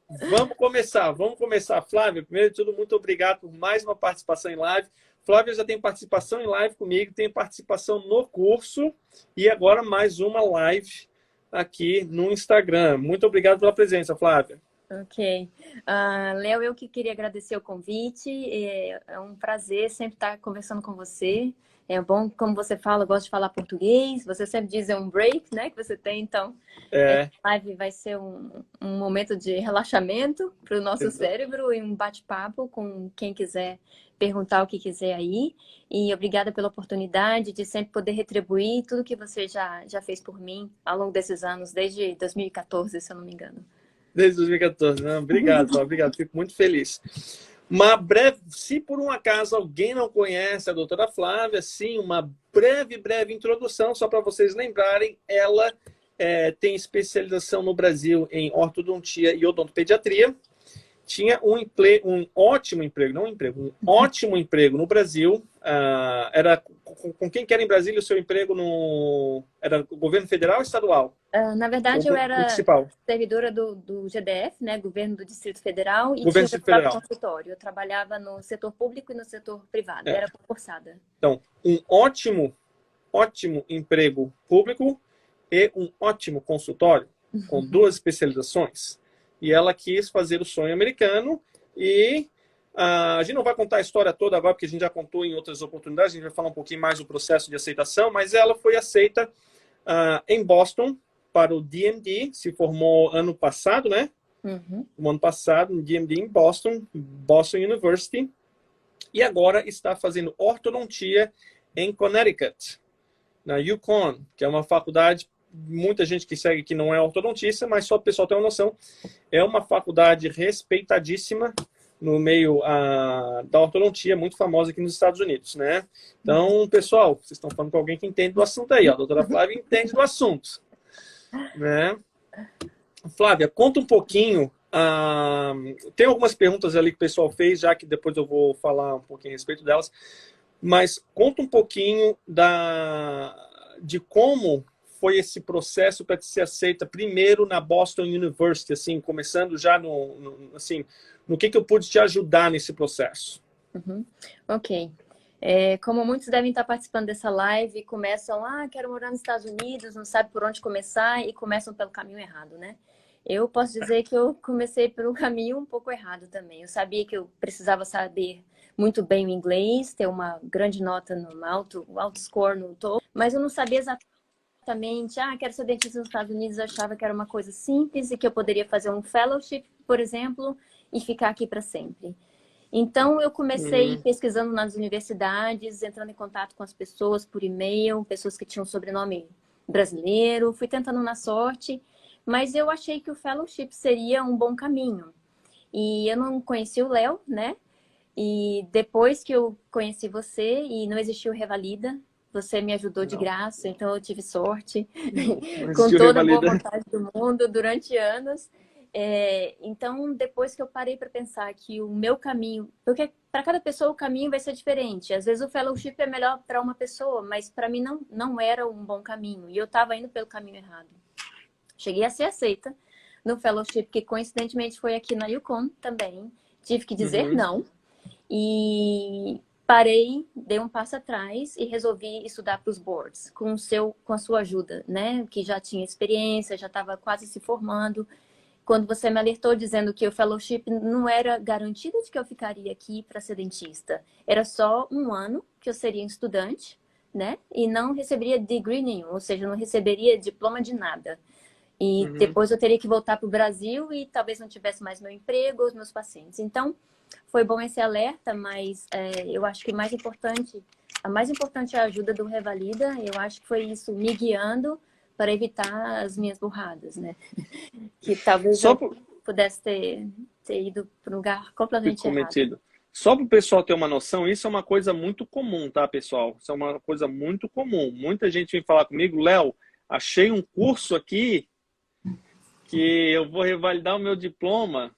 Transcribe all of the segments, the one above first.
Vamos começar. Flávia, primeiro de tudo, muito obrigado por mais uma participação em live. Flávia já tem participação em live comigo, tem participação no curso e agora mais uma live aqui no Instagram. Muito obrigado pela presença, Flávia. Ok. Léo, eu que queria agradecer o convite. É um prazer sempre estar conversando com você. É bom, como você fala, eu gosto de falar português. Você sempre diz um break, né, que você tem. Então, essa É, live vai ser um momento de relaxamento para o nosso cérebro e um bate-papo com quem quiser perguntar o que quiser aí. E obrigada pela oportunidade de sempre poder retribuir tudo que você já fez por mim ao longo desses anos, desde 2014, se eu não me engano. desde 2014. Não, obrigado, Flávia, obrigado. Fico muito feliz. Uma breve, se por um acaso alguém não conhece a doutora Flávia, sim, uma breve introdução, só para vocês lembrarem, ela tem especialização no Brasil em ortodontia e odontopediatria. Tinha um ótimo emprego, não um emprego, um ótimo emprego no Brasil. Era com quem que era em Brasília o seu emprego era o governo federal ou estadual? Na Ou verdade, eu era municipal? servidora do GDF, né, Governo do Distrito Federal, e Governo tinha meu próprio federal. consultório. Eu trabalhava no setor público e no setor privado. É. Era concursada. Então, um ótimo emprego público e um ótimo consultório, com duas especializações. E ela quis fazer o sonho americano e a gente não vai contar a história toda agora, porque a gente já contou em outras oportunidades, a gente vai falar um pouquinho mais do processo de aceitação, mas ela foi aceita em Boston para o DMD, se formou ano passado, né? No ano passado, no DMD em Boston, Boston University, e agora está fazendo ortodontia em Connecticut, na UConn, que é uma faculdade, muita gente que segue que não é ortodontista, mas só o pessoal ter uma noção, é uma faculdade respeitadíssima no meio da ortodontia, muito famosa aqui nos Estados Unidos, né? Então, pessoal, vocês estão falando com alguém que entende do assunto aí, ó. A doutora Flávia entende do assunto, né? Flávia, conta um pouquinho. Tem algumas perguntas ali que o pessoal fez, já que depois eu vou falar um pouquinho a respeito delas. Mas conta um pouquinho de como foi esse processo para ser aceita primeiro na Boston University, assim, começando já assim, no que eu pude te ajudar nesse processo. Ok. Como muitos devem estar participando dessa live, começam, quero morar nos Estados Unidos, não sabe por onde começar e começam pelo caminho errado, né? Eu posso dizer que eu comecei pelo caminho um pouco errado também. Eu sabia que eu precisava saber muito bem o inglês, ter uma grande nota no alto score no TOEFL, mas eu não sabia exatamente, quero ser dentista nos Estados Unidos, eu achava que era uma coisa simples e que eu poderia fazer um fellowship, por exemplo, e ficar aqui para sempre. Então, eu comecei pesquisando nas universidades, entrando em contato com as pessoas por e-mail, pessoas que tinham sobrenome brasileiro, fui tentando na sorte, mas eu achei que o fellowship seria um bom caminho. E eu não conheci o Léo, né? E depois que eu conheci você e não existiu Revalida, você me ajudou de graça, então eu tive sorte, com toda a boa vontade do mundo durante anos. Então, depois que eu parei para pensar que o meu caminho... Porque para cada pessoa o caminho vai ser diferente. Às vezes o fellowship é melhor para uma pessoa, mas para mim não era um bom caminho. E eu estava indo pelo caminho errado. Cheguei a ser aceita no fellowship, que coincidentemente foi aqui na UConn também. Tive que dizer não. E parei, dei um passo atrás e resolvi estudar para os boards, com a sua ajuda, né? Que já tinha experiência, já estava quase se formando. Quando você me alertou dizendo que o fellowship não era garantido de que eu ficaria aqui para ser dentista. Era só um ano que eu seria estudante, né? E não receberia degree nenhum, ou seja, não receberia diploma de nada. E depois eu teria que voltar para o Brasil e talvez não tivesse mais meu emprego ou os meus pacientes. Então, foi bom esse alerta, mas eu acho que a mais importante é a ajuda do Revalida. Eu acho que foi isso, me guiando para evitar as minhas burradas, né? Que talvez eu pudesse ter ido para um lugar completamente errado. Só para o pessoal ter uma noção, isso é uma coisa muito comum, tá, pessoal? Isso é uma coisa muito comum. Muita gente vem falar comigo, Léo, achei um curso aqui que eu vou revalidar o meu diploma,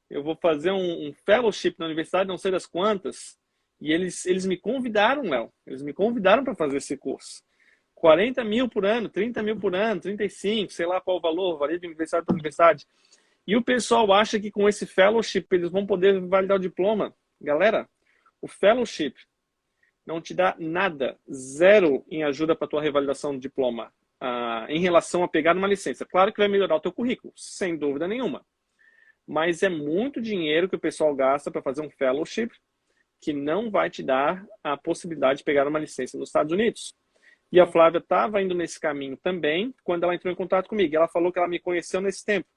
eu vou fazer um fellowship na universidade, não sei das quantas, e eles me convidaram, Léo, eles me convidaram para fazer esse curso. 40 mil por ano, 30 mil por ano, 35, sei lá qual o valor, varia de universidade para universidade. E o pessoal acha que com esse fellowship eles vão poder validar o diploma. Galera, o fellowship não te dá nada, zero em ajuda para a tua revalidação do diploma, em relação a pegar uma licença. Claro que vai melhorar o teu currículo, sem dúvida nenhuma. Mas é muito dinheiro que o pessoal gasta para fazer um fellowship que não vai te dar a possibilidade de pegar uma licença nos Estados Unidos. E a Flávia estava indo nesse caminho também quando ela entrou em contato comigo. Ela falou que ela me conheceu nesse tempo.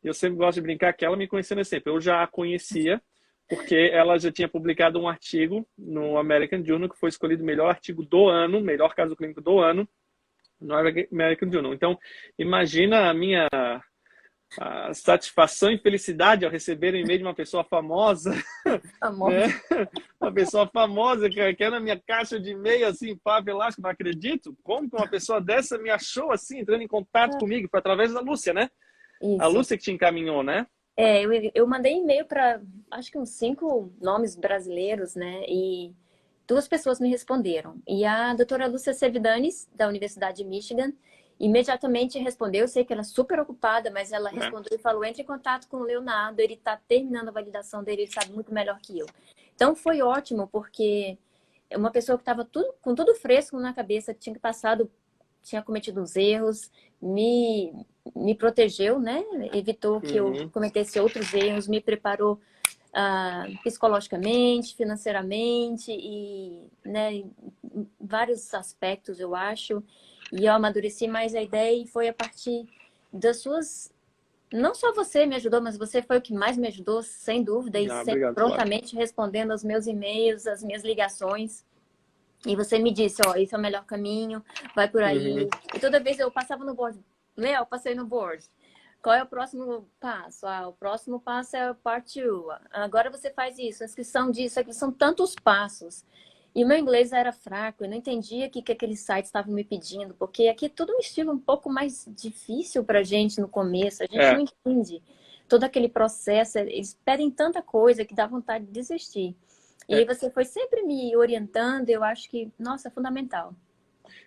Eu sempre gosto de brincar que ela me conheceu nesse tempo. Eu já a conhecia porque ela já tinha publicado um artigo no American Journal que foi escolhido o melhor artigo do ano, melhor caso clínico do ano, no American Journal. Então, imagina a minha satisfação e felicidade ao receber um e-mail de uma pessoa famosa, né? Uma pessoa famosa que é na minha caixa de e-mail, assim, pá, Velasco, não acredito. Como que uma pessoa dessa me achou, assim, entrando em contato comigo? Foi através da Lúcia, né? Isso. A Lúcia que te encaminhou, né? Eu mandei e-mail para, acho que uns 5 nomes brasileiros, né? E 2 pessoas me responderam. E a doutora Lúcia Sevidanes, da Universidade de Michigan, imediatamente respondeu. Eu sei que ela é super ocupada, mas ela respondeu e falou: entre em contato com o Leonardo, ele está terminando a validação dele, ele sabe muito melhor que eu. Então foi ótimo, porque é uma pessoa que estava com tudo fresco na cabeça, que tinha cometido uns erros, me protegeu, né? Evitou que eu cometesse outros erros, me preparou psicologicamente, financeiramente e, né, em vários aspectos, eu acho. E eu amadureci mais a ideia e foi a partir das suas... Não só você me ajudou, mas você foi o que mais me ajudou, sem dúvida, e sempre Obrigado, prontamente respondendo aos meus e-mails, às minhas ligações. E você me disse, ó, esse é o melhor caminho, vai por aí. E toda vez eu passava no board, Léo, passei no board. Qual é o próximo passo? O próximo passo é o part 2. Agora você faz isso, a inscrição disso, aqui são tantos passos. E o meu inglês era fraco, eu não entendia o que aqueles sites estavam me pedindo, porque aqui é tudo um estilo um pouco mais difícil pra gente no começo, a gente não entende todo aquele processo, eles pedem tanta coisa que dá vontade de desistir. E aí você foi sempre me orientando, eu acho que, nossa, é fundamental.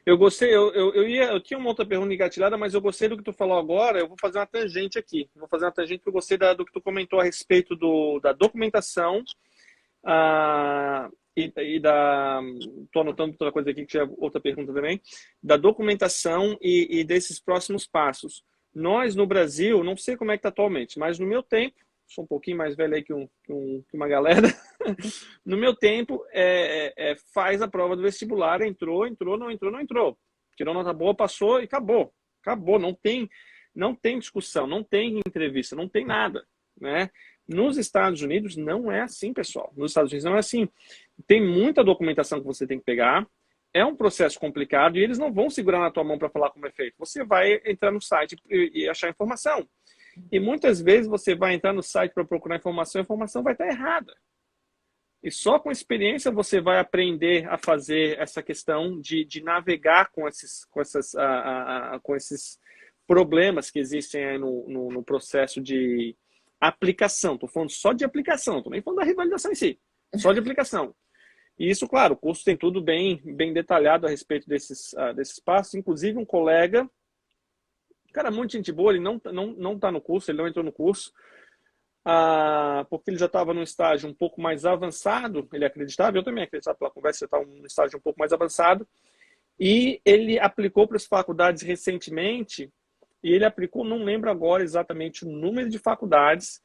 Eu gostei, eu tinha uma outra pergunta engatilhada, mas eu gostei do que tu falou agora, eu vou fazer uma tangente aqui. Vou fazer uma tangente porque eu gostei do que tu comentou a respeito da documentação e da... Estou anotando outra coisa aqui, que é outra pergunta também. Da documentação e desses próximos passos. Nós, no Brasil, não sei como é que está atualmente, mas no meu tempo, sou um pouquinho mais velho aí que uma galera. No meu tempo, faz a prova do vestibular, entrou, não entrou. Tirou nota boa, passou e acabou. Acabou, não tem discussão, não tem entrevista, não tem nada, né? Nos Estados Unidos não é assim, pessoal. Nos Estados Unidos não é assim. Tem muita documentação que você tem que pegar, é um processo complicado e eles não vão segurar na tua mão para falar como é feito. Você vai entrar no site e achar informação. E muitas vezes você vai entrar no site para procurar informação, a informação vai estar errada. E só com experiência você vai aprender a fazer essa questão de navegar com esses problemas que existem aí no processo de aplicação. Estou falando só de aplicação, estou nem falando da revalidação em si, só de aplicação. E isso, claro, o curso tem tudo bem detalhado a respeito desses passos. Inclusive, um colega, cara, muito gente boa, ele não tá no curso, ele não entrou no curso, porque ele já estava num estágio um pouco mais avançado, ele acreditava, eu também acreditava pela conversa, ele estava num estágio um pouco mais avançado, e ele aplicou para as faculdades recentemente, e ele aplicou, não lembro agora exatamente o número de faculdades,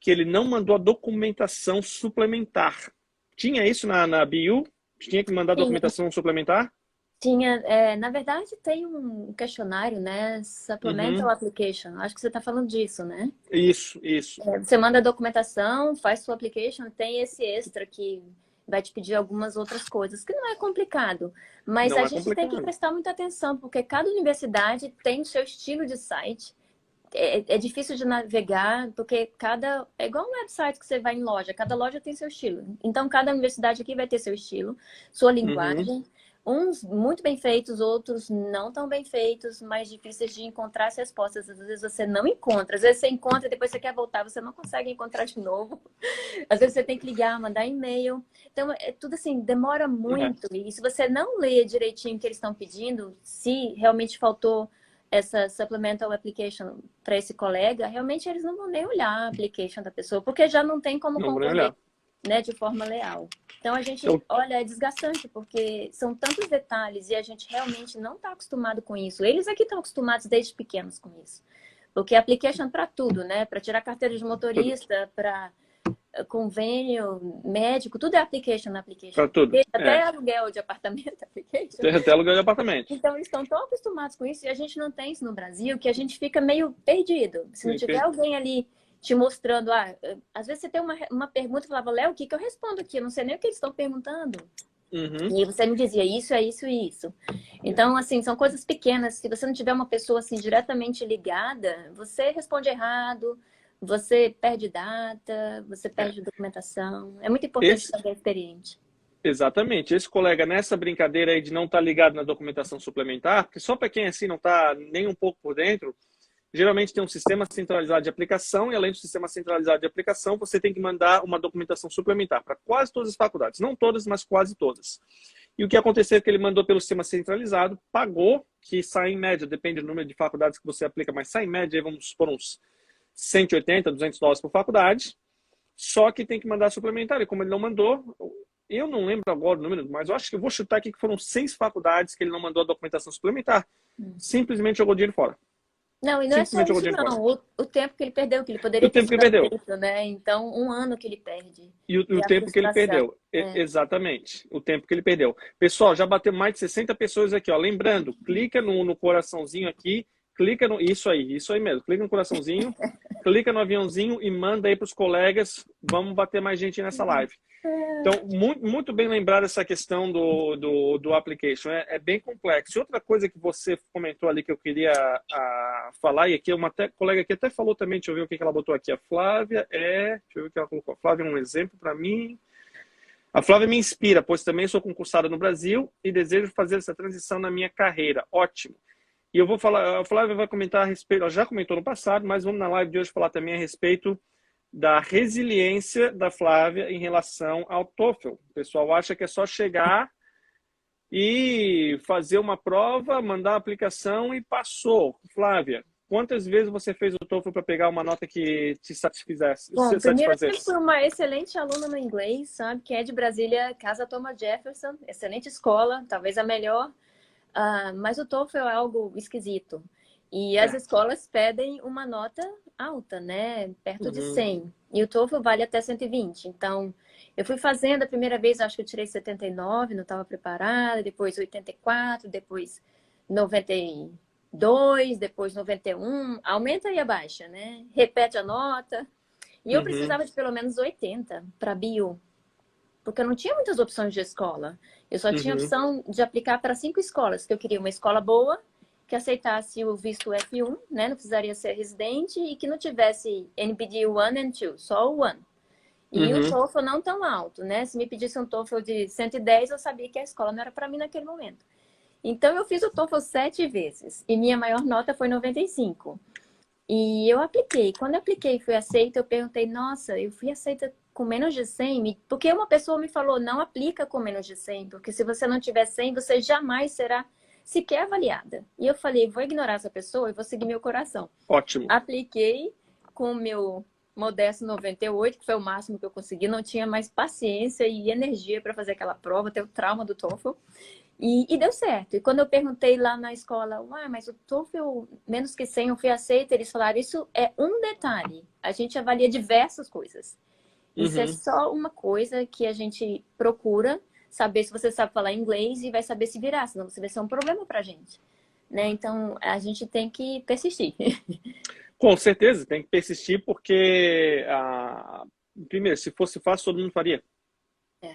que ele não mandou a documentação suplementar. Tinha isso na BU? Tinha que mandar documentação suplementar? Tinha, na verdade, tem um questionário, né? Supplemental Application. Acho que você está falando disso, né? Isso. Você manda a documentação, faz sua application, tem esse extra que vai te pedir algumas outras coisas, que não é complicado. Mas a gente tem que prestar muita atenção, porque cada universidade tem o seu estilo de site. É difícil de navegar, porque é igual um website que você vai em loja, cada loja tem seu estilo. Então, cada universidade aqui vai ter seu estilo, sua linguagem. Uns muito bem feitos, outros não tão bem feitos, mais difíceis de encontrar as respostas. Às vezes você não encontra, às vezes você encontra e depois você quer voltar, você não consegue encontrar de novo. Às vezes você tem que ligar, mandar e-mail. Então, é tudo assim, demora muito. E se você não lê direitinho o que eles estão pedindo, se realmente faltou essa supplemental application para esse colega, realmente eles não vão nem olhar a application da pessoa, porque já não tem como Não vou concorrer, olhar. né, de forma leal. Então, a gente, Então, olha, é desgastante, porque são tantos detalhes e a gente realmente não está acostumado com isso. Eles aqui estão acostumados desde pequenos com isso. Porque application para tudo, né? Para tirar carteira de motorista, para convênio médico, tudo é application na application. para tudo. Até aluguel de apartamento, application. Tem até aluguel de apartamento. Então, eles estão tão acostumados com isso e a gente não tem isso no Brasil que a gente fica meio perdido. Se não tiver alguém ali te mostrando, às vezes você tem uma pergunta e falava, Léo, o que que eu respondo aqui? Eu não sei nem o que eles estão perguntando. Uhum. E você me dizia, isso, é isso e isso. Então, assim, são coisas pequenas. Se você não tiver uma pessoa, assim, diretamente ligada, você responde errado, você perde data, você perde documentação. É muito importante saber experiente. Exatamente. Esse colega, nessa brincadeira aí de não estar ligado na documentação suplementar, porque só para quem assim não está nem um pouco por dentro, geralmente tem um sistema centralizado de aplicação e além do sistema centralizado de aplicação, você tem que mandar uma documentação suplementar para quase todas as faculdades. Não todas, mas quase todas. E o que aconteceu é que ele mandou pelo sistema centralizado, pagou, que sai em média, depende do número de faculdades que você aplica, mas sai em média, aí vamos supor uns 180, 200 dólares por faculdade, só que tem que mandar suplementar. E como ele não mandou, eu não lembro agora o número, mas eu acho que eu vou chutar aqui que foram 6 faculdades que ele não mandou a documentação suplementar. Simplesmente jogou dinheiro fora. Não, e não é só isso, não. O tempo que ele perdeu, que ele poderia ter feito, né? Então, um ano que ele perde. E o tempo que ele perdeu. Exatamente. O tempo que ele perdeu. Pessoal, já bateu mais de 60 pessoas aqui, ó. Lembrando, clica no coraçãozinho aqui, clica no... Isso aí mesmo. Clica no coraçãozinho, clica no aviãozinho e manda aí para os colegas. Vamos bater mais gente nessa live. Então, muito bem lembrado essa questão do application. É bem complexo. E outra coisa que você comentou ali que eu queria falar, e aqui uma colega aqui até falou também, deixa eu ver o que ela botou aqui. A Flávia deixa eu ver o que ela colocou. A Flávia é um exemplo para mim. A Flávia me inspira, pois também sou concursada no Brasil e desejo fazer essa transição na minha carreira. Ótimo. E eu vou falar, a Flávia vai comentar a respeito, ela já comentou no passado, mas vamos na live de hoje falar também a respeito da resiliência da Flávia em relação ao TOEFL. O pessoal acha que é só chegar e fazer uma prova, mandar a aplicação e passou. Flávia, quantas vezes você fez o TOEFL para pegar uma nota que te satisfizesse? Bom, primeiro eu fui uma excelente aluna no inglês, sabe? Que é de Brasília, Casa Thomas Jefferson, excelente escola, talvez a melhor. Mas o TOEFL é algo esquisito. E as escolas pedem uma nota alta, né? Perto de 100. E o TOEFL vale até 120. Então, eu fui fazendo a primeira vez, acho que eu tirei 79, não estava preparada. Depois 84, depois 92, depois 91. Aumenta e abaixa, né? Repete a nota. E eu precisava de pelo menos 80 para bio. Porque eu não tinha muitas opções de escola. Eu só tinha opção de aplicar para 5 escolas. Que eu queria uma escola boa, que aceitasse o visto F1, né? Não precisaria ser residente e que não tivesse NPD 1 and 2, só o 1. E o TOEFL não tão alto, né? Se me pedisse um TOEFL de 110, eu sabia que a escola não era para mim naquele momento. Então, eu fiz o TOEFL 7 vezes e minha maior nota foi 95. E eu apliquei. Quando eu apliquei e fui aceita, eu perguntei, nossa, eu fui aceita com menos de 100? Porque uma pessoa me falou, não aplica com menos de 100, porque se você não tiver 100, você jamais será sequer avaliada. E eu falei, vou ignorar essa pessoa e vou seguir meu coração. Ótimo. Apliquei com o meu modesto 98, que foi o máximo que eu consegui. Não tinha mais paciência e energia para fazer aquela prova, ter o trauma do TOEFL. E deu certo. E quando eu perguntei lá na escola, mas o TOEFL menos que 100 eu fui aceita, eles falaram, isso é um detalhe. A gente avalia diversas coisas. Isso é só uma coisa que a gente procura saber se você sabe falar inglês e vai saber se virar, senão você vai ser um problema pra gente. Né? Então, a gente tem que persistir. Com certeza, tem que persistir porque, primeiro, se fosse fácil, todo mundo faria.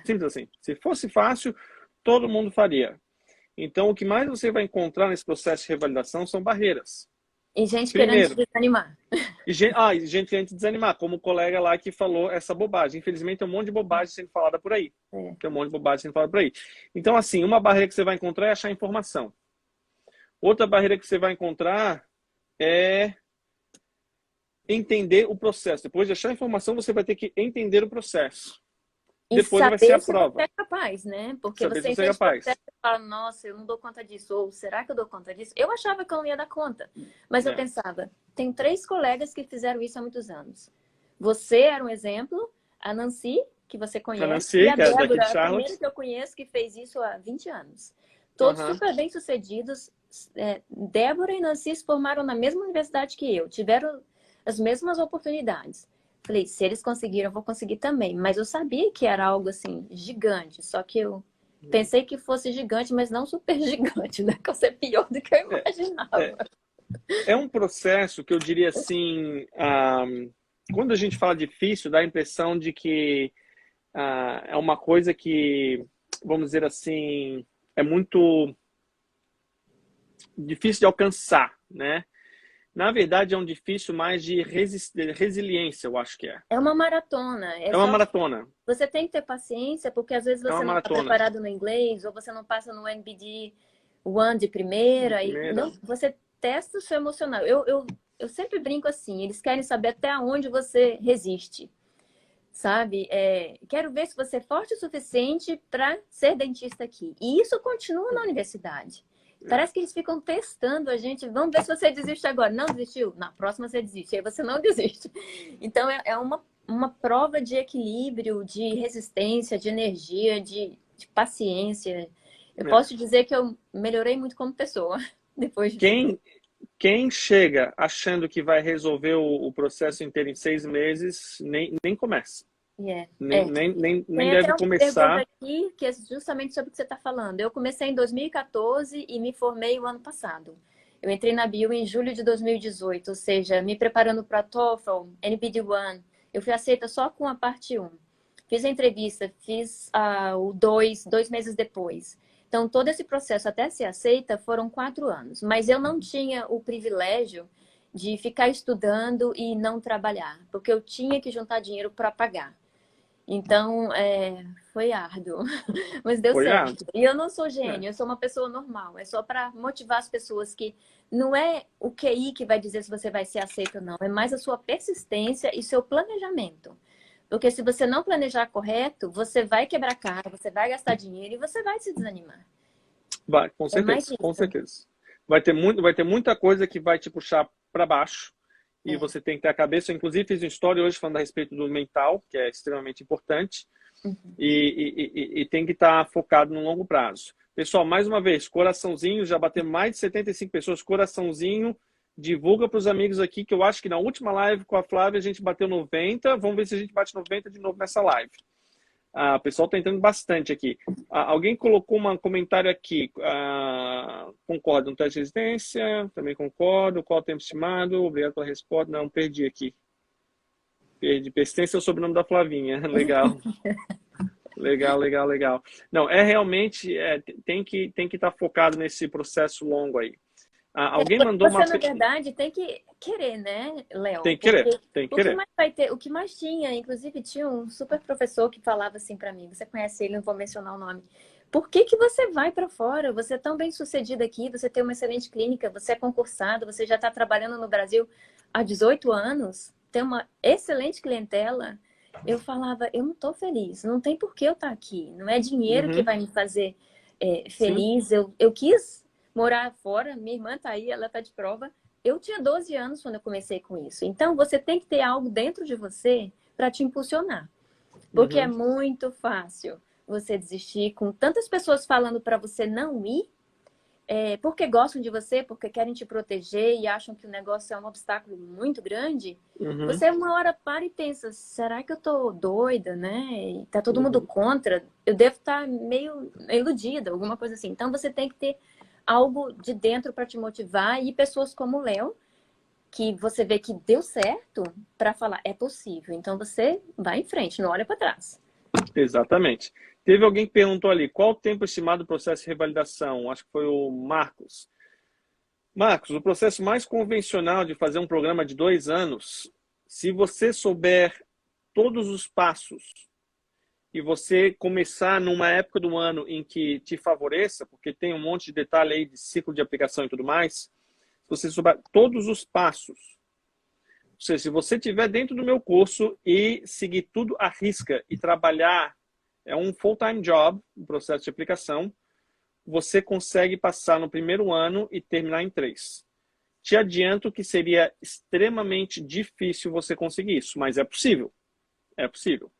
Simples assim. Se fosse fácil, todo mundo faria. Então, o que mais você vai encontrar nesse processo de revalidação são barreiras. E gente querendo desanimar. E gente querendo desanimar, como o colega lá que falou essa bobagem. Infelizmente, tem um monte de bobagem sendo falada por aí. Tem um monte de bobagem sendo falada por aí. Então, assim, uma barreira que você vai encontrar é achar informação. Outra barreira que você vai encontrar é entender o processo. Depois de achar a informação, você vai ter que entender o processo. E depois vai ser a saber se você prova. é capaz, né? Porque Saber você se você é entende o capaz. processo e fala, nossa, eu não dou conta disso. Ou será que eu dou conta disso? Eu achava que eu não ia dar conta. Mas eu É. pensava, tem 3 colegas que fizeram isso há muitos anos. Você era um exemplo, a Nancy, que você A conhece, e Nancy, a que é daqui de Débora, a primeira Charlotte. que eu conheço, que fez isso há 20 anos. Todos Aham. super bem-sucedidos. Débora e Nancy se formaram na mesma universidade que eu, tiveram as mesmas oportunidades. Falei, se eles conseguiram, eu vou conseguir também. Mas eu sabia que era algo assim, gigante. Só que eu pensei que fosse gigante, mas não super gigante, né? Que ia ser pior do que eu É, imaginava. é um processo que eu diria assim, quando a gente fala difícil, dá a impressão de que é uma coisa que, vamos dizer assim, é muito difícil de alcançar, né? Na verdade, é um difícil mais de resiliência, eu acho que é. É uma maratona. É É uma só maratona. você tem que ter paciência, porque às vezes É uma você não está maratona. preparado no inglês, ou você não passa no NBD 1 de De primeira, e primeira. não, você testa o seu emocional. Eu sempre brinco assim, eles querem saber até onde você resiste, sabe? Quero ver se você é forte o suficiente para ser dentista aqui. E isso continua na universidade. Parece que eles ficam testando a gente. Vamos ver se você desiste agora. Não desistiu? Na próxima você desiste. Aí você não desiste. Então é uma prova de equilíbrio, de resistência, de energia, de paciência. Eu É. posso dizer que eu melhorei muito como pessoa depois disso tudo. Quem chega achando que vai resolver o processo inteiro em 6 meses, nem começa. É, Nem, é. nem, nem, nem Tem até deve uma pergunta começar. aqui que é justamente sobre o que você está falando. Eu comecei em 2014 e me formei o ano passado. Eu entrei na Bio em julho de 2018, ou seja, me preparando para TOEFL, NBD1. Eu fui aceita só com a parte 1. Fiz a entrevista, fiz o 2 meses depois. Então, todo esse processo até ser aceita foram 4 anos. Mas eu não tinha o privilégio de ficar estudando e não trabalhar, porque eu tinha que juntar dinheiro para pagar. Então, foi árduo, mas deu Foi certo. errado. E eu não sou É. gênio, eu sou uma pessoa normal. É só para motivar as pessoas que não é o QI que vai dizer se você vai ser aceito ou não, é mais a sua persistência e seu planejamento. Porque se você não planejar correto, você vai quebrar a cara, você vai gastar dinheiro e você vai se desanimar. Vai, com É mais certeza, com isso. certeza. Vai ter muita coisa que vai te puxar para baixo e É. você tem que ter a cabeça. Eu, inclusive, fiz uma história hoje falando a respeito do mental, que é extremamente importante, Uhum. e tem que estar focado no longo prazo. Pessoal, mais uma vez, coraçãozinho, já bateu mais de 75 pessoas, coraçãozinho, divulga para os amigos aqui, que eu acho que na última live com a Flávia a gente bateu 90, vamos ver se a gente bate 90 de novo nessa live. O pessoal está entrando bastante aqui. Alguém colocou um comentário aqui. Concordo no teste de resistência. Também concordo. Qual o tempo estimado? Obrigado pela resposta. Não, perdi aqui. Perdi. Persistência é o sobrenome da Flavinha. Legal. Legal, legal, legal. Não, realmente tem que estar focado nesse processo longo aí. Alguém mandou Você, uma... na verdade, tem que querer, né, Tem Léo? que querer, Porque tem que o que querer. mais vai ter, o que mais tinha, inclusive tinha um super professor que falava assim para mim, você conhece ele, não vou mencionar o nome. Por que que você vai para fora? Você é tão bem sucedido aqui, você tem uma excelente clínica, você é concursado, você já está trabalhando no Brasil há 18 anos, tem uma excelente clientela. Eu falava, eu não estou feliz, não tem por que eu estar aqui, não é dinheiro que Uhum. vai me fazer Sim. feliz. Eu quis morar fora, minha irmã tá aí, ela tá de prova. Eu tinha 12 anos quando eu comecei com isso. Então, você tem que ter algo dentro de você para te impulsionar. Porque é Uhum. muito fácil você desistir com tantas pessoas falando para você não ir, porque gostam de você, porque querem te proteger e acham que o negócio é um obstáculo muito grande. Uhum. Você uma hora para e pensa, será que eu tô doida, né? E tá todo mundo Uhum. contra. Eu devo estar meio iludida, alguma coisa assim. Então você tem que ter algo de dentro para te motivar e pessoas como o Léo, que você vê que deu certo, para falar, é possível. Então você vai em frente, não olha para trás. Exatamente. Teve alguém que perguntou ali, qual o tempo estimado do processo de revalidação? Acho que foi o Marcos. Marcos, o processo mais convencional de fazer um programa de 2 anos, se você souber todos os passos e você começar numa época do ano em que te favoreça, porque tem um monte de detalhe aí de ciclo de aplicação e tudo mais, se você souber todos os passos, ou seja, se você estiver dentro do meu curso e seguir tudo à risca e trabalhar É um full-time job, o processo de aplicação. Você consegue passar no primeiro ano e terminar em 3. Te adianto que seria extremamente difícil você conseguir isso, mas é possível. É possível.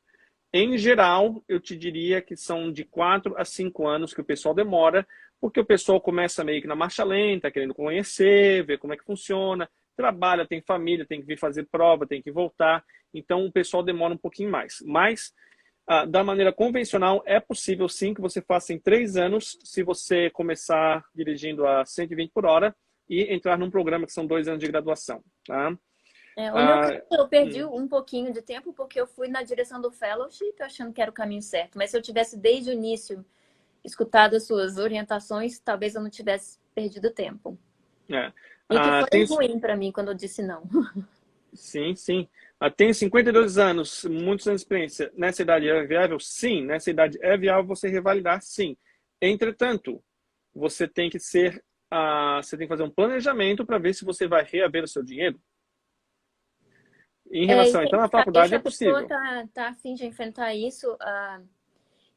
Em geral, eu te diria que são de 4 a 5 anos que o pessoal demora, porque o pessoal começa meio que na marcha lenta, querendo conhecer, ver como é que funciona, trabalha, tem família, tem que vir fazer prova, tem que voltar, então o pessoal demora um pouquinho mais. Mas, da maneira convencional, é possível sim que você faça em 3 anos, se você começar dirigindo a 120 por hora e entrar num programa que são 2 anos de graduação, tá? O meu caso, eu perdi um pouquinho de tempo porque eu fui na direção do fellowship achando que era o caminho certo. Mas se eu tivesse desde o início escutado as suas orientações, talvez eu não tivesse perdido tempo. E que foi ruim para mim quando eu disse não. Sim, sim. Tenho 52 anos, muitos anos de experiência. Nessa idade é viável? Sim. Nessa idade é viável você revalidar? Sim. Entretanto, você tem que ser, você tem que fazer um planejamento para ver se você vai reaver o seu dinheiro. Em relação, então, à faculdade é possível. Se a pessoa tá a fim de enfrentar isso,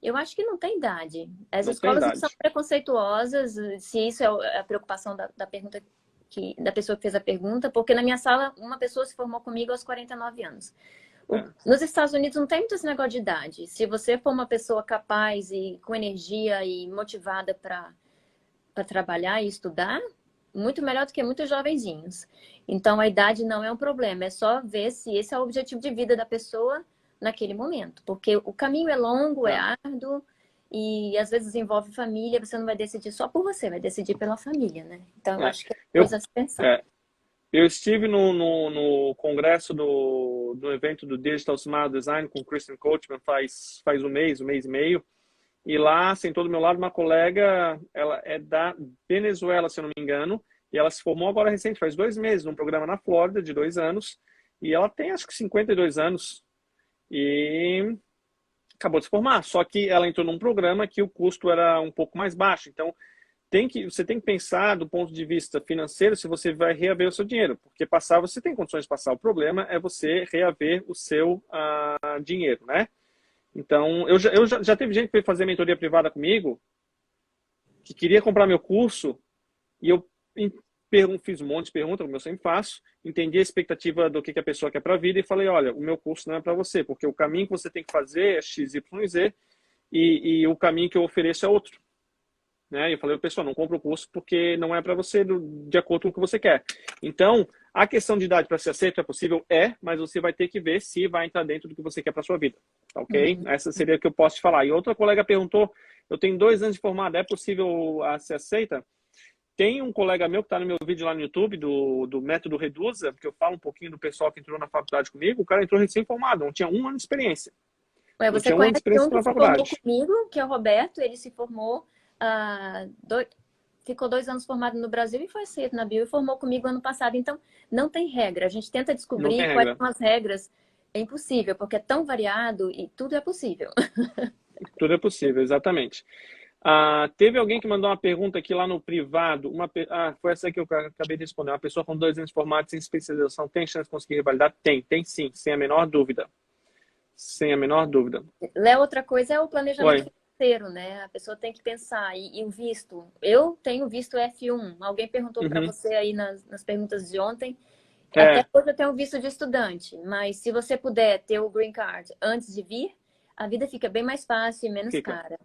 eu acho que não tem idade. As Não escolas tem não idade. são preconceituosas, se isso é a preocupação da pergunta da pessoa que fez a pergunta, porque na minha sala uma pessoa se formou comigo aos 49 anos. Nos Estados Unidos não tem muito esse negócio de idade. Se você for uma pessoa capaz e com energia e motivada para trabalhar e estudar, muito melhor do que muitos jovenzinhos. Então, a idade não é um problema. É só ver se esse é o objetivo de vida da pessoa naquele momento. Porque o caminho é longo, é árduo e às vezes envolve família. Você não vai decidir só por você, vai decidir pela família, né? Então, eu acho que é coisa a se pensar. Eu estive no congresso do evento do Digital Smart Design com o Christian Coachman faz um mês e meio. E lá sentou do meu lado uma colega, ela é da Venezuela, se eu não me engano, e ela se formou agora recente, faz 2 meses, num programa na Flórida de 2 anos, e ela tem acho que 52 anos, e acabou de se formar, só que ela entrou num programa que o custo era um pouco mais baixo, então você tem que pensar do ponto de vista financeiro se você vai reaver o seu dinheiro, porque você tem condições de passar, o problema é você reaver o seu dinheiro, né? Então, já teve gente que veio fazer mentoria privada comigo, que queria comprar meu curso, e eu fiz um monte de perguntas, como eu sempre faço, entendi a expectativa do que a pessoa quer para a vida e falei, olha, o meu curso não é para você, porque o caminho que você tem que fazer é X, Y, Z, e o caminho que eu ofereço é outro. Né? E eu falei, pessoal, não compra o curso porque não é para você de acordo com o que você quer. Então, a questão de idade para ser aceito é possível? Mas você vai ter que ver se vai entrar dentro do que você quer para sua vida. Ok? Essa seria o que eu posso te falar. E outra colega perguntou, eu tenho 2 anos de formado, é possível ser aceita? Tem um colega meu que está no meu vídeo lá no YouTube, do método Reduza, porque eu falo um pouquinho do pessoal que entrou na faculdade comigo, o cara entrou recém-formado, não tinha 1 ano de experiência. Você conhece um que se formou comigo, que é o Roberto, ele se formou... ficou 2 anos formado no Brasil e foi aceito na Bio e formou comigo ano passado. Então, não tem regra. A gente tenta descobrir quais são as regras. É impossível, porque é tão variado e tudo é possível. Tudo é possível, exatamente. Teve alguém que mandou uma pergunta aqui lá no privado. Foi essa que eu acabei de responder. Uma pessoa com 2 anos de formato sem especialização tem chance de conseguir revalidar? Tem sim, sem a menor dúvida. Sem a menor dúvida. Léo, outra coisa é o planejamento financeiro, né? A pessoa tem que pensar. E o visto? Eu tenho visto F1. Alguém perguntou para você aí nas perguntas de ontem. Até hoje eu tenho visto de estudante. Mas se você puder ter o Green Card antes de vir, a vida fica bem mais fácil e menos cara.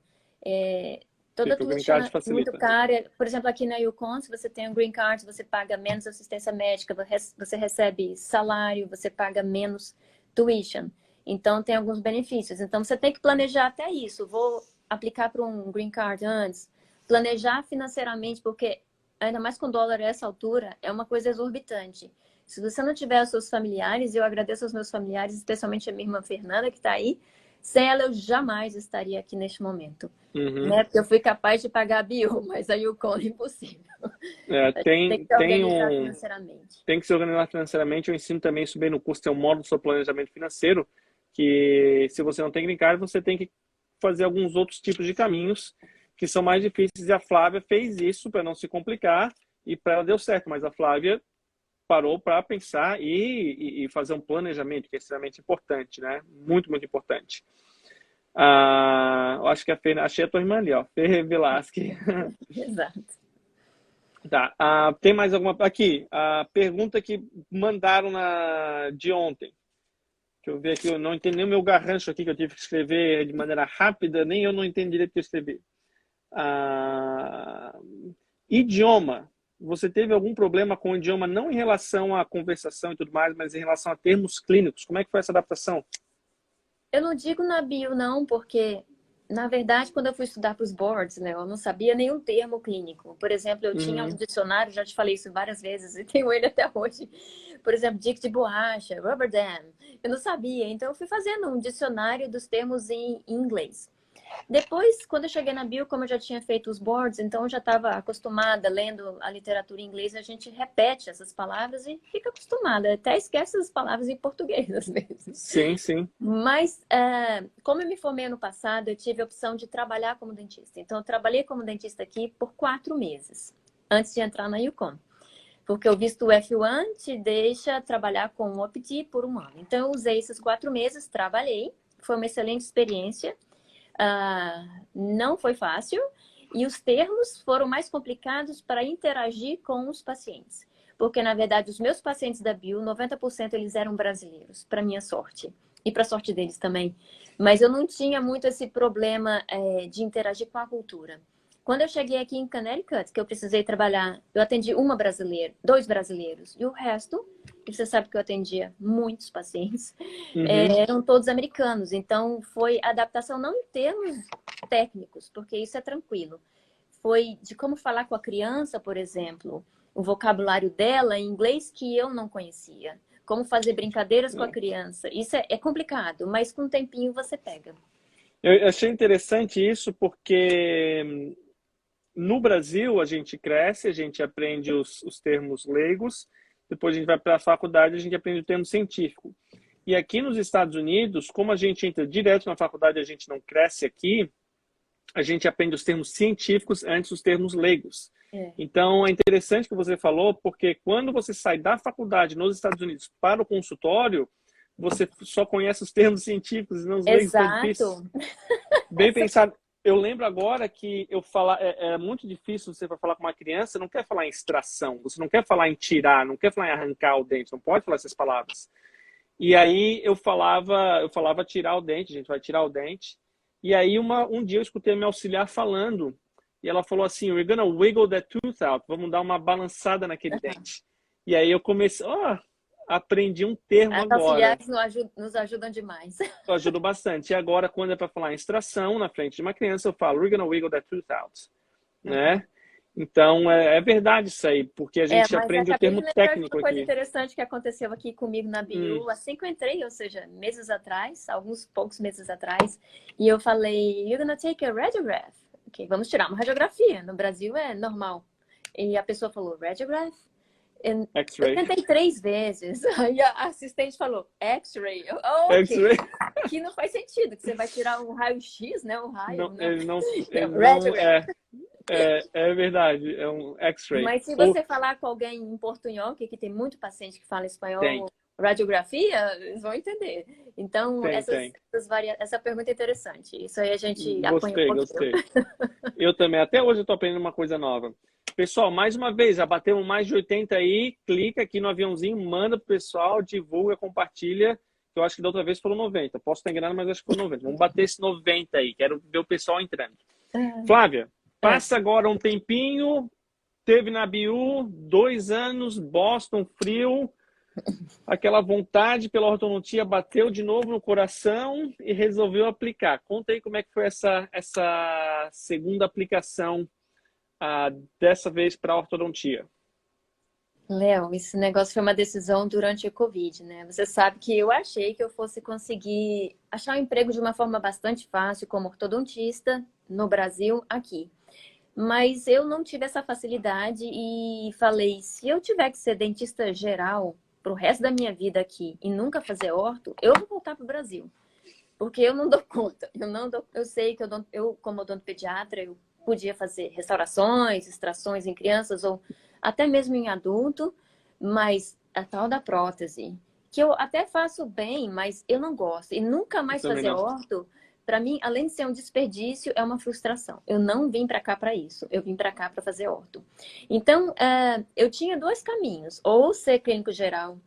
Toda tuition é muito cara. Por exemplo, aqui na Yukon, se você tem um Green Card, você paga menos assistência médica, você recebe salário, você paga menos tuition. Então, tem alguns benefícios. Então, você tem que planejar até isso. Vou aplicar para um Green Card antes. Planejar financeiramente, porque ainda mais com dólar a essa altura, é uma coisa exorbitante. Se você não tiver os seus familiares, eu agradeço aos meus familiares, especialmente a minha irmã Fernanda, que está aí. Sem ela, eu jamais estaria aqui neste momento. Né? Porque eu fui capaz de pagar a Bio, mas a Yukon é impossível. Tem que se organizar financeiramente. Tem que se organizar financeiramente. Eu ensino também isso bem no curso, tem um módulo sobre planejamento financeiro, que se você não tem green card, você tem que fazer alguns outros tipos de caminhos que são mais difíceis. E a Flávia fez isso para não se complicar e para ela deu certo. Mas a Flávia parou para pensar e fazer um planejamento, que é extremamente importante, né? Muito, muito importante. Eu acho que achei a tua irmã ali, ó, Fê Velasque. Exato. Tá. Tem mais alguma? Aqui, a pergunta que mandaram de ontem. Deixa eu ver aqui, eu não entendi nem o meu garrancho aqui, que eu tive que escrever de maneira rápida, nem eu não entendi direito o que eu escrevi. Idioma. Você teve algum problema com o idioma, não em relação à conversação e tudo mais, mas em relação a termos clínicos? Como é que foi essa adaptação? Eu não digo na bio, não, porque, na verdade, quando eu fui estudar para os boards, né, eu não sabia nenhum termo clínico. Por exemplo, eu tinha um Uhum. dicionário, já te falei isso várias vezes, e tenho ele até hoje. Por exemplo, dica de borracha, rubber dam. Eu não sabia, então eu fui fazendo um dicionário dos termos em inglês. Depois, quando eu cheguei na bio, como eu já tinha feito os boards, então eu já estava acostumada lendo a literatura em inglês, a gente repete essas palavras e fica acostumada. Até esquece as palavras em português, às vezes. Sim, sim. Mas, como eu me formei ano passado, eu tive a opção de trabalhar como dentista. Então, eu trabalhei como dentista aqui por 4 meses, antes de entrar na UConn. Porque o visto F1 te deixa trabalhar com o OPT por 1 ano. Então, eu usei esses 4 meses, trabalhei. Foi uma excelente experiência. Não foi fácil. E os termos foram mais complicados para interagir com os pacientes. Porque, na verdade, os meus pacientes da bio, 90% eles eram brasileiros, para minha sorte. E para a sorte deles também. Mas eu não tinha muito esse problema de interagir com a cultura. Quando eu cheguei aqui em Connecticut, que eu precisei trabalhar, eu atendi 2 brasileiros. E o resto, e você sabe que eu atendia muitos pacientes, Uhum. eram todos americanos. Então, foi adaptação não em termos técnicos, porque isso é tranquilo. Foi de como falar com a criança, por exemplo, o vocabulário dela em inglês que eu não conhecia. Como fazer brincadeiras com a criança. Isso é complicado, mas com um tempinho você pega. Eu achei interessante isso porque no Brasil a gente cresce, a gente aprende os termos leigos, depois a gente vai para a faculdade e a gente aprende o termo científico. E aqui nos Estados Unidos, como a gente entra direto na faculdade, a gente não cresce aqui, a gente aprende os termos científicos antes dos termos leigos. Então, é interessante que você falou, porque quando você sai da faculdade nos Estados Unidos para o consultório, você só conhece os termos científicos e não os leigos, fica difícil. Exato. Bem pensado. Eu lembro agora que é muito difícil você para falar com uma criança, não quer falar em extração, você não quer falar em tirar, não quer falar em arrancar o dente, não pode falar essas palavras. E aí eu falava tirar o dente, a gente vai tirar o dente. E aí um dia eu escutei a minha auxiliar falando, e ela falou assim, we're gonna wiggle that tooth out, vamos dar uma balançada naquele dente. E aí eu comecei, aprendi um termo As agora. auxiliares nos ajudam demais. Eu ajudo bastante. E agora, quando é para falar em extração na frente de uma criança, eu falo, we're gonna wiggle that tooth out. Né? Então, é verdade isso aí, porque a gente Mas aprende o acabei de termo lembrar de técnico uma coisa aqui. interessante que aconteceu aqui comigo na bio, assim que eu entrei, ou seja, meses atrás, alguns poucos meses atrás, e eu falei, you're gonna take a radiograph. Ok, vamos tirar uma radiografia. No Brasil é normal. E a pessoa falou, radiograph? Eu X-ray. tentei 3 vezes. Aí a assistente falou, X-ray. Ok. X-ray. Que não faz sentido, que você vai tirar um raio-x, né? Um raio, Não, não. ele não, ele Não, não radiograph. é verdade, é um X-ray. Mas se você falar com alguém em portunhol, que tem muito paciente que fala Tem, espanhol, radiografia, eles vão entender. Então, tem. essa pergunta é interessante. Isso aí a gente apanha um pouquinho. Gostei. Eu também, até hoje eu tô aprendendo uma coisa nova. Pessoal, mais uma vez, já batemos mais de 80 aí, clica aqui no aviãozinho, manda pro pessoal, divulga, compartilha, que eu acho que da outra vez foram 90. Posso estar enganado, mas acho que foram 90. Vamos bater esse 90 aí, quero ver o pessoal entrando. Flávia, passa agora um tempinho, teve na BU, 2 anos, Boston, frio, aquela vontade pela ortodontia bateu de novo no coração e resolveu aplicar. Conta aí como é que foi essa segunda aplicação, dessa vez para a ortodontia. Léo, esse negócio foi uma decisão durante a Covid, né? Você sabe que eu achei que eu fosse conseguir achar um emprego de uma forma bastante fácil como ortodontista no Brasil, aqui. Mas eu não tive essa facilidade e falei, se eu tiver que ser dentista geral pro resto da minha vida aqui e nunca fazer orto, eu vou voltar pro Brasil. Porque eu não dou conta. Eu sei que eu como odontopediatra, eu podia fazer restaurações, extrações em crianças ou até mesmo em adulto, mas a tal da prótese, que eu até faço bem, mas eu não gosto. E nunca mais fazer orto, para mim, além de ser um desperdício, é uma frustração. Eu não vim para cá para isso. Eu vim para cá para fazer orto. Então, eu tinha dois caminhos. Ou ser clínico geral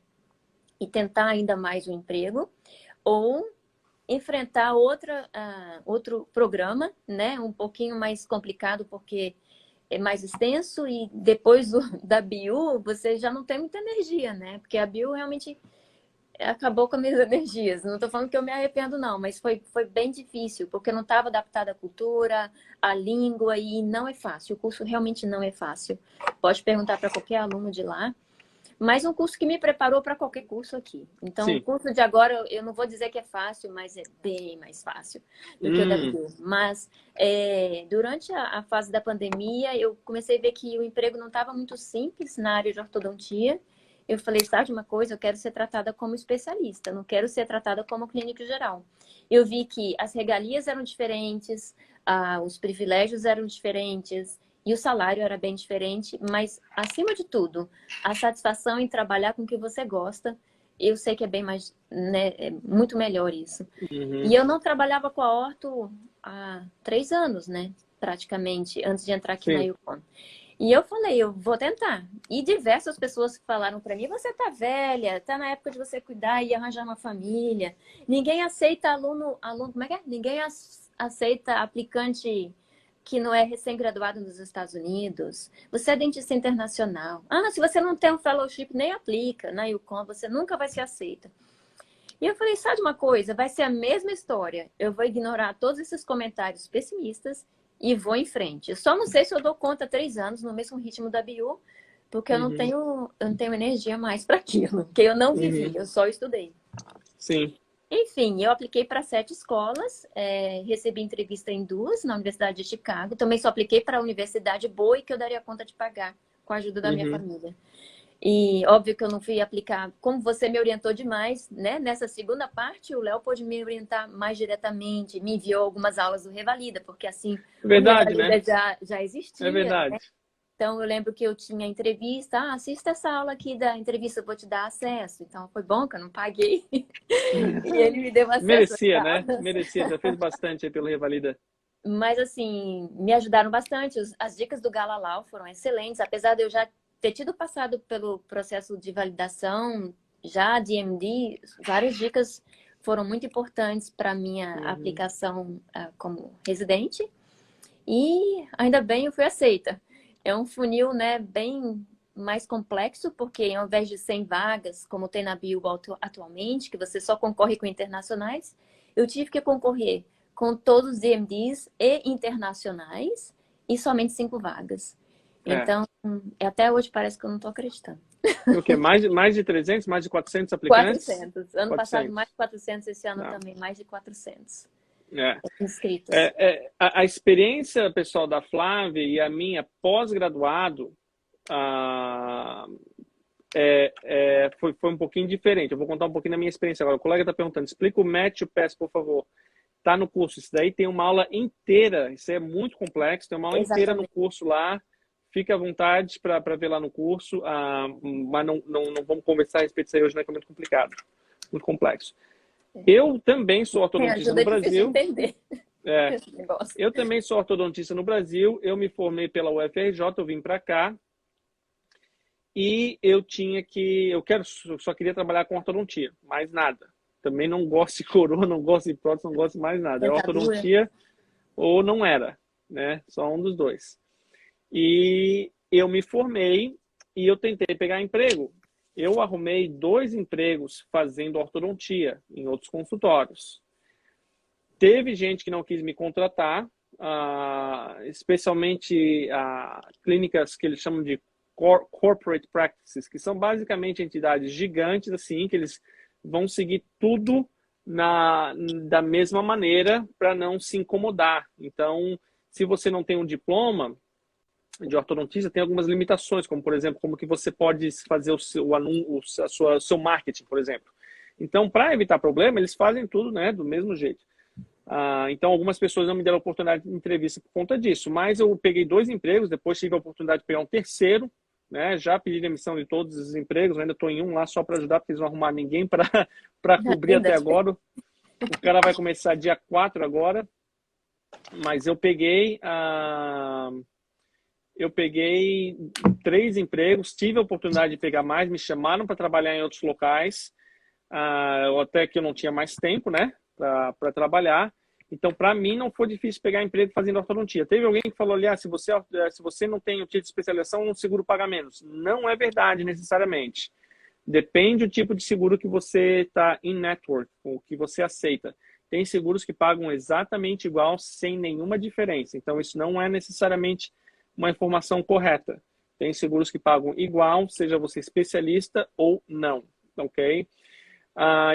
e tentar ainda mais um emprego, ou enfrentar outro programa, né? Um pouquinho mais complicado, porque é mais extenso, e depois da BIU, você já não tem muita energia, né? Porque a BIU realmente acabou com as minhas energias. Não estou falando que eu me arrependo, não, mas foi bem difícil, porque eu não estava adaptada à cultura, à língua, e não é fácil. O curso realmente não é fácil. Pode perguntar para qualquer aluno de lá. Mas um curso que me preparou para qualquer curso aqui. Então, Sim. o curso de agora, eu não vou dizer que é fácil, mas é bem mais fácil do que o da BIU. Mas, durante a fase da pandemia, eu comecei a ver que o emprego não estava muito simples na área de ortodontia. Eu falei, sabe uma coisa? Eu quero ser tratada como especialista, não quero ser tratada como clínico geral. Eu vi que as regalias eram diferentes, os privilégios eram diferentes, e o salário era bem diferente, mas, acima de tudo, a satisfação em trabalhar com o que você gosta, eu sei que é bem mais, né, é muito melhor isso. Uhum. E eu não trabalhava com a orto há 3 anos, né, praticamente, antes de entrar aqui na UConn. E eu falei, eu vou tentar. E diversas pessoas falaram para mim, você tá velha, tá na época de você cuidar e arranjar uma família. Ninguém aceita aluno, como é que é? Ninguém aceita aplicante que não é recém-graduado nos Estados Unidos. Você é dentista internacional. Se você não tem um fellowship, nem aplica na UConn, você nunca vai ser aceita. E eu falei, sabe uma coisa? Vai ser a mesma história. Eu vou ignorar todos esses comentários pessimistas e vou em frente. Eu só não sei se eu dou conta 3 anos no mesmo ritmo da BIU, porque eu não tenho energia mais para aquilo. Porque eu não vivi, eu só estudei. Sim. Enfim, eu apliquei para 7 escolas, recebi entrevista em 2 na Universidade de Chicago. Também só apliquei para a universidade boa e que eu daria conta de pagar com a ajuda da minha família. E óbvio que eu não fui aplicar, como você me orientou demais, né? Nessa segunda parte, o Léo pôde me orientar mais diretamente, me enviou algumas aulas do Revalida, porque assim, Verdade, o Revalida, né? já existia. É verdade. Né? Então, eu lembro que eu tinha entrevista, assista essa aula aqui da entrevista, eu vou te dar acesso. Então, foi bom que eu não paguei. E ele me deu acesso. Merecia, né? Merecia, já fez bastante aí pelo Revalida. Mas, assim, me ajudaram bastante. As dicas do Galalau foram excelentes, apesar de eu já ter tido passado pelo processo de validação, já de MD, várias dicas foram muito importantes para a minha aplicação como residente. E ainda bem eu fui aceita. É um funil, né, bem mais complexo, porque ao invés de 100 vagas, como tem na BIU atualmente, que você só concorre com internacionais, eu tive que concorrer com todos os DMDs e internacionais e somente 5 vagas. Então, até hoje parece que eu não estou acreditando. O quê? Mais de 300, mais de 400 aplicantes? 400. Ano passado, mais de 400. Esse ano também, mais de 400 inscritos. A experiência, pessoal, da Flávia e a minha pós-graduado foi um pouquinho diferente. Eu vou contar um pouquinho da minha experiência agora. O colega está perguntando, explica o Match Pass, por favor. Está no curso. Isso daí tem uma aula inteira. Isso é muito complexo. Tem uma aula inteira no curso lá. Fique à vontade para ver lá no curso. Mas não vamos conversar a respeito disso aí hoje, né? Que é muito complicado. Muito complexo. Eu também sou ortodontista no Brasil. Eu também sou ortodontista no Brasil. Eu me formei pela UFRJ, eu vim para cá. E eu só queria trabalhar com ortodontia, mais nada. Também não gosto de coroa, não gosto de prótese, não gosto de mais nada. É ortodontia ou não era, né? Só um dos dois. E eu me formei e eu tentei pegar emprego. Eu arrumei 2 empregos fazendo ortodontia em outros consultórios. Teve gente que não quis me contratar, especialmente clínicas que eles chamam de corporate practices, que são basicamente entidades gigantes, assim, que eles vão seguir tudo da mesma maneira para não se incomodar. Então, se você não tem um diploma de ortodontista, tem algumas limitações, como, por exemplo, como que você pode fazer o seu marketing, por exemplo. Então, para evitar problema, eles fazem tudo, né, do mesmo jeito. Então, algumas pessoas não me deram oportunidade de entrevista por conta disso, mas eu peguei 2 empregos, depois tive a oportunidade de pegar um terceiro, né, já pedi demissão de todos os empregos, ainda estou em um lá só para ajudar, porque eles não arrumaram ninguém para cobrir até agora O cara vai começar dia 4 agora, mas eu peguei 3 empregos, tive a oportunidade de pegar mais, me chamaram para trabalhar em outros locais, até que eu não tinha mais tempo, né, para trabalhar. Então, para mim, não foi difícil pegar emprego fazendo ortodontia. Teve alguém que falou ali, se você não tem o título de especialização, o seguro paga menos. Não é verdade, necessariamente. Depende do tipo de seguro que você está em network, o que você aceita. Tem seguros que pagam exatamente igual, sem nenhuma diferença. Então, isso não é necessariamente uma informação correta. Tem seguros que pagam igual, seja você especialista ou não, ok?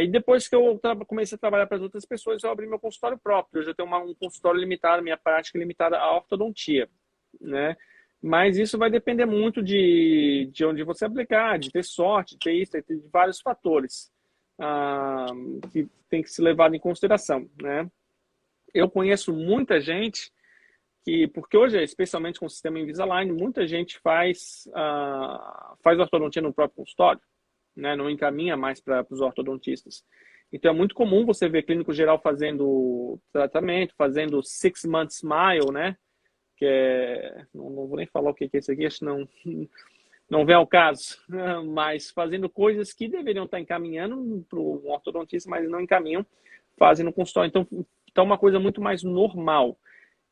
E depois que eu comecei a trabalhar para as outras pessoas, eu abri meu consultório próprio. Eu já tenho um consultório limitado, minha prática limitada à ortodontia, né? Mas isso vai depender muito de onde você aplicar, de ter sorte, de ter isso, de vários fatores que tem que ser levado em consideração, né? Eu conheço muita gente porque hoje, especialmente com o sistema Invisalign, muita gente faz ortodontia no próprio consultório, né? Não encaminha mais para os ortodontistas. Então é muito comum você ver clínico geral fazendo tratamento, fazendo 6-month smile, né? Que não vou nem falar o que é isso aqui, acho que não vem ao caso, mas fazendo coisas que deveriam estar encaminhando para o ortodontista, mas não encaminham, fazem no consultório. Então, é uma coisa muito mais normal.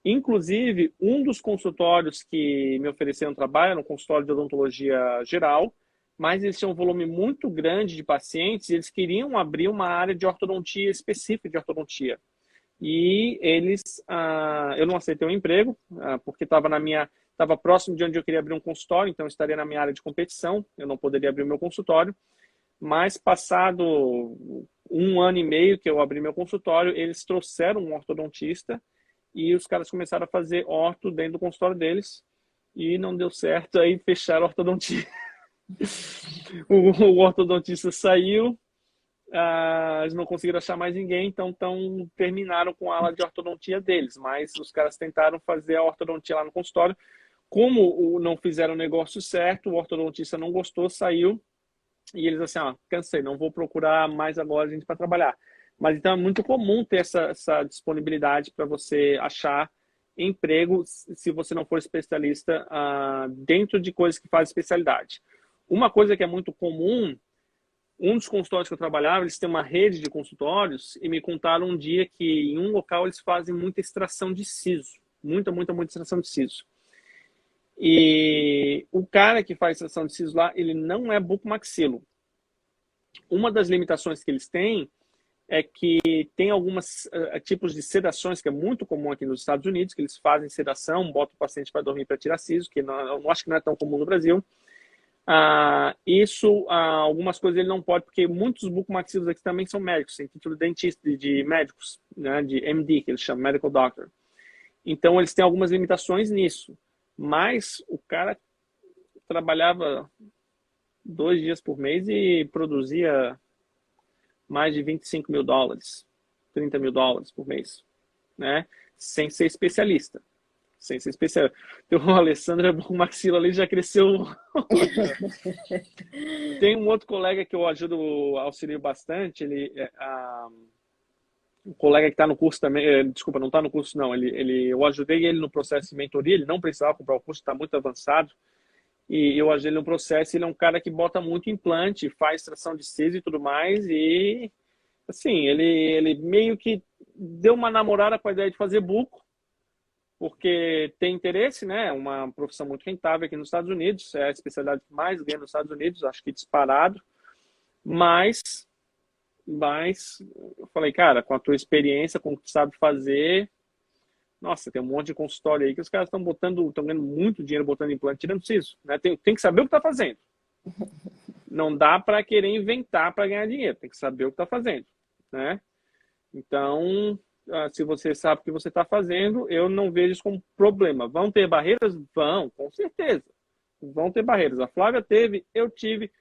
Inclusive, um dos consultórios que me ofereceram trabalho era um consultório de odontologia geral, mas eles tinham um volume muito grande de pacientes e eles queriam abrir uma área de ortodontia específica de ortodontia. E eu não aceitei o emprego, porque estava próximo de onde eu queria abrir um consultório, então eu estaria na minha área de competição, eu não poderia abrir o meu consultório. Mas passado 1 ano e meio que eu abri meu consultório, eles trouxeram um ortodontista e os caras começaram a fazer orto dentro do consultório deles e não deu certo, aí fecharam a ortodontia. O ortodontista saiu, eles não conseguiram achar mais ninguém, então terminaram com a ala de ortodontia deles, mas os caras tentaram fazer a ortodontia lá no consultório. Como não fizeram o negócio certo, o ortodontista não gostou, saiu, e eles assim, cansei, não vou procurar mais agora gente para trabalhar. Mas então é muito comum ter essa disponibilidade para você achar emprego se você não for especialista dentro de coisas que fazem especialidade. Uma coisa que é muito comum, um dos consultórios que eu trabalhava, eles têm uma rede de consultórios e me contaram um dia que em um local eles fazem muita extração de siso. Muita extração de siso. E o cara que faz extração de siso lá, ele não é bucomaxilo. Uma das limitações que eles têm é que tem alguns tipos de sedações, que é muito comum aqui nos Estados Unidos, que eles fazem sedação, botam o paciente para dormir para tirar siso, que eu acho que não é tão comum no Brasil. Algumas coisas ele não pode, porque muitos bucomaxilos aqui também são médicos, tem título de dentista, de médicos, né, de MD, que eles chamam, Medical Doctor. Então, eles têm algumas limitações nisso. Mas o cara trabalhava 2 dias por mês e produzia mais de $25 mil, $30 mil por mês, né? Sem ser especialista. Sem ser especialista. Então, o Alessandro Maxila ali já cresceu. Tem um outro colega que eu auxilio bastante, um colega que está no curso também, desculpa, não está no curso não, eu ajudei ele no processo de mentoria, ele não precisava comprar o curso, está muito avançado, e eu ajudei ele no processo. Ele é um cara que bota muito implante, faz extração de siso e tudo mais, e assim, ele meio que deu uma namorada com a ideia de fazer buco, porque tem interesse, né? É uma profissão muito rentável aqui nos Estados Unidos, é a especialidade que mais ganha nos Estados Unidos, acho que disparado, mas eu falei, cara, com a tua experiência, com o que tu sabe fazer, nossa, tem um monte de consultório aí que os caras estão ganhando muito dinheiro botando implante, tirando siso, né? Tem que saber o que está fazendo. Não dá para querer inventar para ganhar dinheiro, tem que saber o que está fazendo, né? Então, se você sabe o que você está fazendo, eu não vejo isso como problema. Vão ter barreiras? Vão, com certeza. Vão ter barreiras. A Flávia teve, eu tive,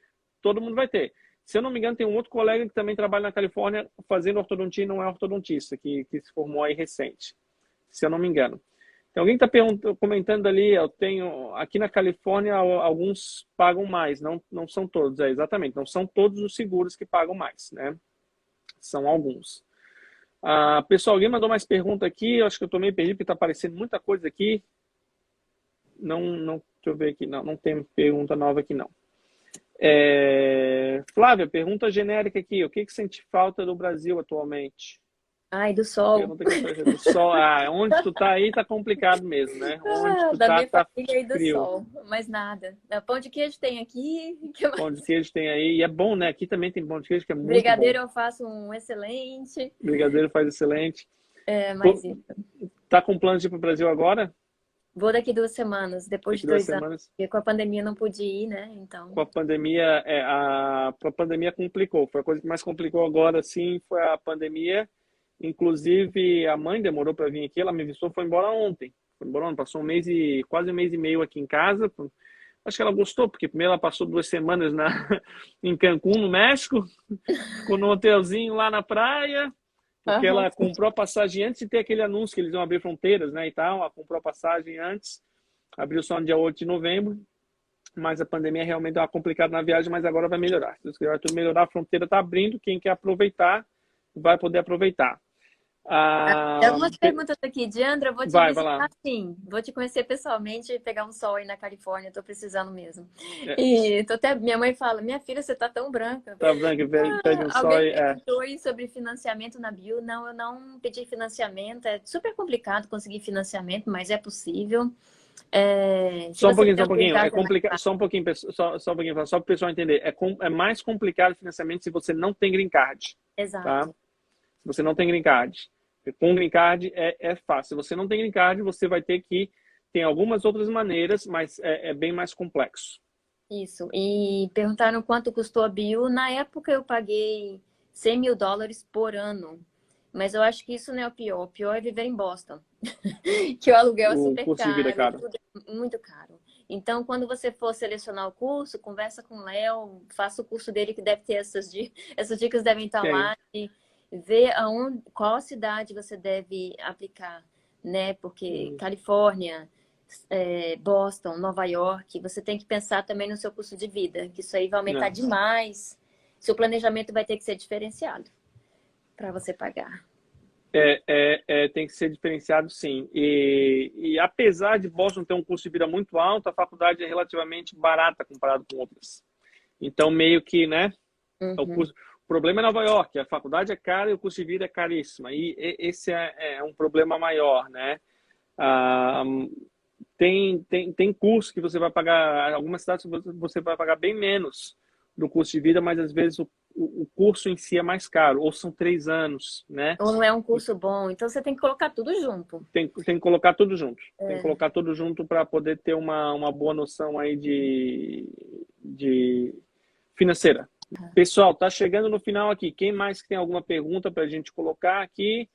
todo mundo vai ter. Se eu não me engano, tem um outro colega que também trabalha na Califórnia fazendo ortodontia e não é ortodontista, que se formou aí recente, se eu não me engano. Tem alguém que está comentando ali, eu tenho, aqui na Califórnia, alguns pagam mais, não são todos, exatamente, não são todos os seguros que pagam mais, né? São alguns. Pessoal, alguém mandou mais pergunta aqui? Eu acho que eu tô meio perdido porque tá aparecendo muita coisa aqui. Não, deixa eu ver aqui. Não tem pergunta nova aqui, não. Flávia, pergunta genérica aqui. O que sente falta do Brasil atualmente? Ai, do sol. Pergunta que apareceu do sol. Onde tu tá aí tá complicado mesmo, né? Onde tu Da tá, minha tá família e do frio. sol. Mais nada. Pão de queijo tem aqui. Pão de queijo tem aí. E é bom, né? Aqui também tem pão de queijo que é muito bom. Brigadeiro eu faço um excelente. Brigadeiro faz excelente. Mas Tá com plano de ir pro Brasil agora? vou daqui 2 semanas, depois Daqui de 2 2 anos. semanas. Porque com a pandemia não pude ir, né? Então. Com a pandemia, a pandemia complicou. Foi a coisa que mais complicou agora, sim, foi a pandemia. Inclusive, a mãe demorou para vir aqui, ela me visitou, foi embora ontem. Foi embora ontem, passou quase 1 mês e meio aqui em casa. Acho que ela gostou, porque primeiro ela passou 2 semanas em Cancún, no México, ficou no hotelzinho lá na praia, porque ela comprou a passagem antes de ter aquele anúncio que eles iam abrir fronteiras, né, e tal. Ela comprou a passagem antes, abriu só no dia 8 de novembro, mas a pandemia realmente deu uma complicada na viagem, mas agora vai melhorar. Se vai tudo melhorar, a fronteira está abrindo, quem quer aproveitar vai poder aproveitar. Tem algumas perguntas aqui. Diandra, eu vou te vai visitar lá. sim. Vou te conhecer pessoalmente e pegar um sol aí na Califórnia. Tô precisando mesmo. E minha mãe fala, minha filha, você tá tão branca. Tá branca, pede um sol Alguém e... perguntou aí sobre financiamento na Bio. Não, eu não pedi financiamento. É super complicado conseguir financiamento, mas é possível. Só um pouquinho. É complicado. Só um pouquinho, só para o pessoal entender. É mais complicado o financiamento se você não tem green card. Exato. Tá? Se você não tem green card. Com green card é fácil. Se você não tem green card, você vai ter que... Tem algumas outras maneiras, mas é bem mais complexo. Isso. E perguntaram quanto custou a Bio. Na época eu paguei $100 mil por ano. Mas eu acho que isso não é o pior. O pior é viver em Boston. Que o aluguel é super custo de vida é caro. Tudo é muito caro. Então, quando você for selecionar o curso, conversa com o Léo, faça o curso dele que deve ter essas dicas devem estar lá. E ver qual cidade você deve aplicar, né? Porque Califórnia, Boston, Nova York, você tem que pensar também no seu custo de vida, que isso aí vai aumentar demais. Seu planejamento vai ter que ser diferenciado para você pagar. Tem que ser diferenciado, sim. E apesar de Boston ter um custo de vida muito alto, a faculdade é relativamente barata comparado com outras. Então, meio que, né? O problema é Nova York, a faculdade é cara e o custo de vida é caríssimo. E esse é um problema maior, né? Tem curso que você vai pagar, algumas cidades você vai pagar bem menos do custo de vida, mas às vezes o curso em si é mais caro, ou são 3 anos, né? Ou não é um curso bom, então você tem que colocar tudo junto. Tem que colocar tudo junto. Tem que colocar tudo junto para poder ter uma boa noção aí de financeira. Pessoal, tá chegando no final aqui. Quem mais que tem alguma pergunta para a gente colocar aqui?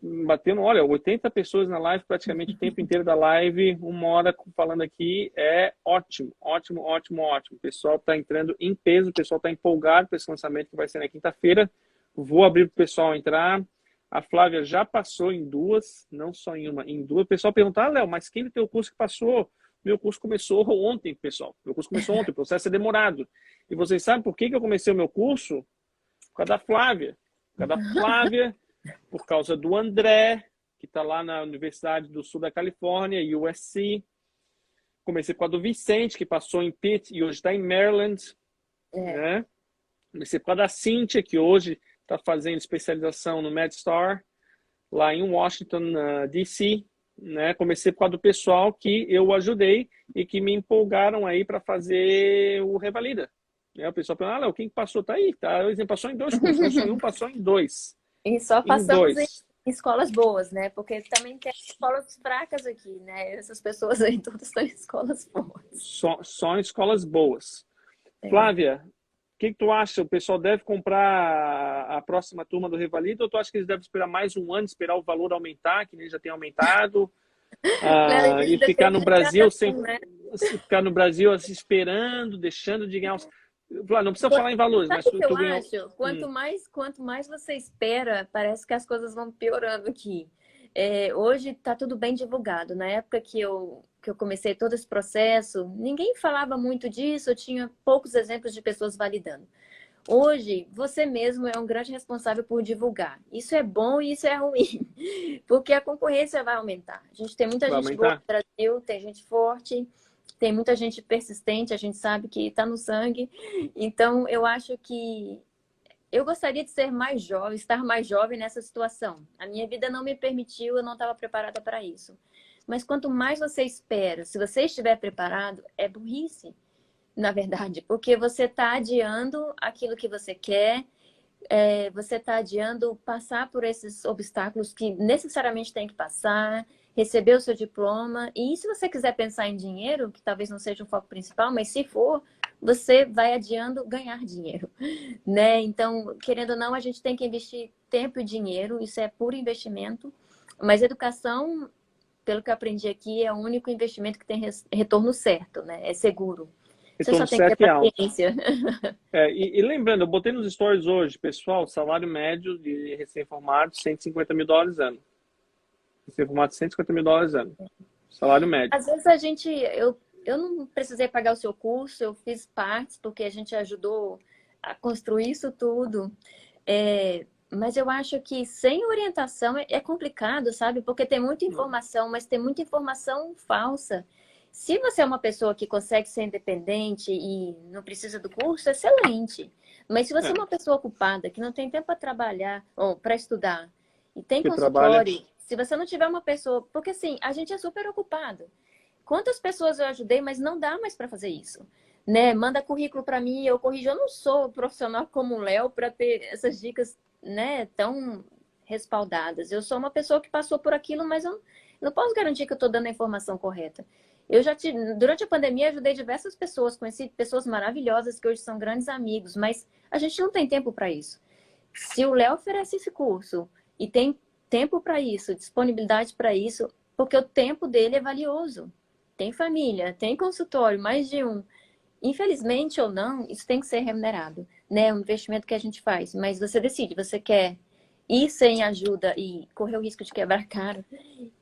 Batendo, olha, 80 pessoas na live, praticamente o tempo inteiro da live, 1 hora falando aqui, é ótimo, ótimo, ótimo, ótimo. O pessoal está entrando em peso, o pessoal está empolgado para esse lançamento que vai ser na quinta-feira. Vou abrir para o pessoal entrar. A Flávia já passou em 2, não só em uma, em 2. O pessoal pergunta, Léo, mas quem do teu curso que passou? Meu curso começou ontem, pessoal. Meu curso começou ontem, o processo é demorado. E vocês sabem por que eu comecei o meu curso? Por causa da Flávia. Por causa da Flávia, por causa do André, que está lá na Universidade do Sul da Califórnia, USC. Comecei por causa do Vicente, que passou em Pitt e hoje está em Maryland. Né? Comecei por causa da Cíntia, que hoje está fazendo especialização no MedStar, lá em Washington, D.C., né? Comecei por causa do pessoal que eu ajudei e que me empolgaram aí para fazer o Revalida. Né? O pessoal pergunta, quem passou? Tá aí, tá? Ele passou em 2 cursos, não só em um, passou em 2. E só passamos em escolas boas, né? Porque também tem escolas fracas aqui, né? Essas pessoas aí todas estão em escolas boas. Só em escolas boas. Flávia, o que tu acha? O pessoal deve comprar a próxima turma do Revalida ou tu acha que eles devem esperar mais um ano, esperar o valor aumentar, que nem já tem aumentado, e ficar no Brasil ficar no Brasil esperando, deixando de ganhar os... Não precisa falar em valores, mas tu ganhou... acho? Quanto mais você espera, parece que as coisas vão piorando aqui. Hoje está tudo bem divulgado. Na época que eu comecei todo esse processo, ninguém falava muito disso, eu tinha poucos exemplos de pessoas validando. Hoje, você mesmo é um grande responsável por divulgar. Isso é bom e isso é ruim, porque a concorrência vai aumentar. A gente tem muita Vai gente boa no aumentar? Brasil, tem gente forte, tem muita gente persistente, a gente sabe que está no sangue. Então, eu acho que eu gostaria de ser mais jovem, estar mais jovem nessa situação. A minha vida não me permitiu, eu não estava preparada para isso. Mas quanto mais você espera, se você estiver preparado, é burrice, na verdade, porque você está adiando aquilo que você quer, você está adiando passar por esses obstáculos que necessariamente tem que passar, receber o seu diploma. E se você quiser pensar em dinheiro, que talvez não seja o foco principal, mas se for, você vai adiando ganhar dinheiro, né? Então, querendo ou não, a gente tem que investir tempo e dinheiro, isso é puro investimento. Mas educação, pelo que eu aprendi aqui, é o único investimento que tem retorno certo, né? É seguro. Você só Retorno tem que ter certo e alto. paciência. E lembrando, eu botei nos stories hoje, pessoal, salário médio de recém-formado, US$ 150 mil ano. Recém-formado, US$ 150 mil ano. Salário médio. Às vezes eu não precisei pagar o seu curso, eu fiz partes porque a gente ajudou a construir isso tudo. Mas eu acho que sem orientação é complicado, sabe? Porque tem muita informação, mas tem muita informação falsa. Se você é uma pessoa que consegue ser independente e não precisa do curso, excelente. Mas se você é É, uma pessoa ocupada, que não tem tempo para trabalhar ou para estudar, e tem que trabalha. consultório, se você não tiver uma pessoa. Porque assim, a gente é super ocupado. Quantas pessoas eu ajudei, mas não dá mais para fazer isso, né? Manda currículo para mim, eu corrijo. Eu não sou profissional como o Léo para ter essas dicas, né, tão respaldadas. Eu sou uma pessoa que passou por aquilo, mas eu não posso garantir que eu estou dando a informação correta. Durante a pandemia, ajudei diversas pessoas, conheci pessoas maravilhosas que hoje são grandes amigos, mas a gente não tem tempo para isso. Se o Léo oferece esse curso e tem tempo para isso, disponibilidade para isso, porque o tempo dele é valioso. Tem família, tem consultório, mais de um. Infelizmente ou não, isso tem que ser remunerado, né? É um investimento que a gente faz. Mas você decide, você quer ir sem ajuda e correr o risco de quebrar a cara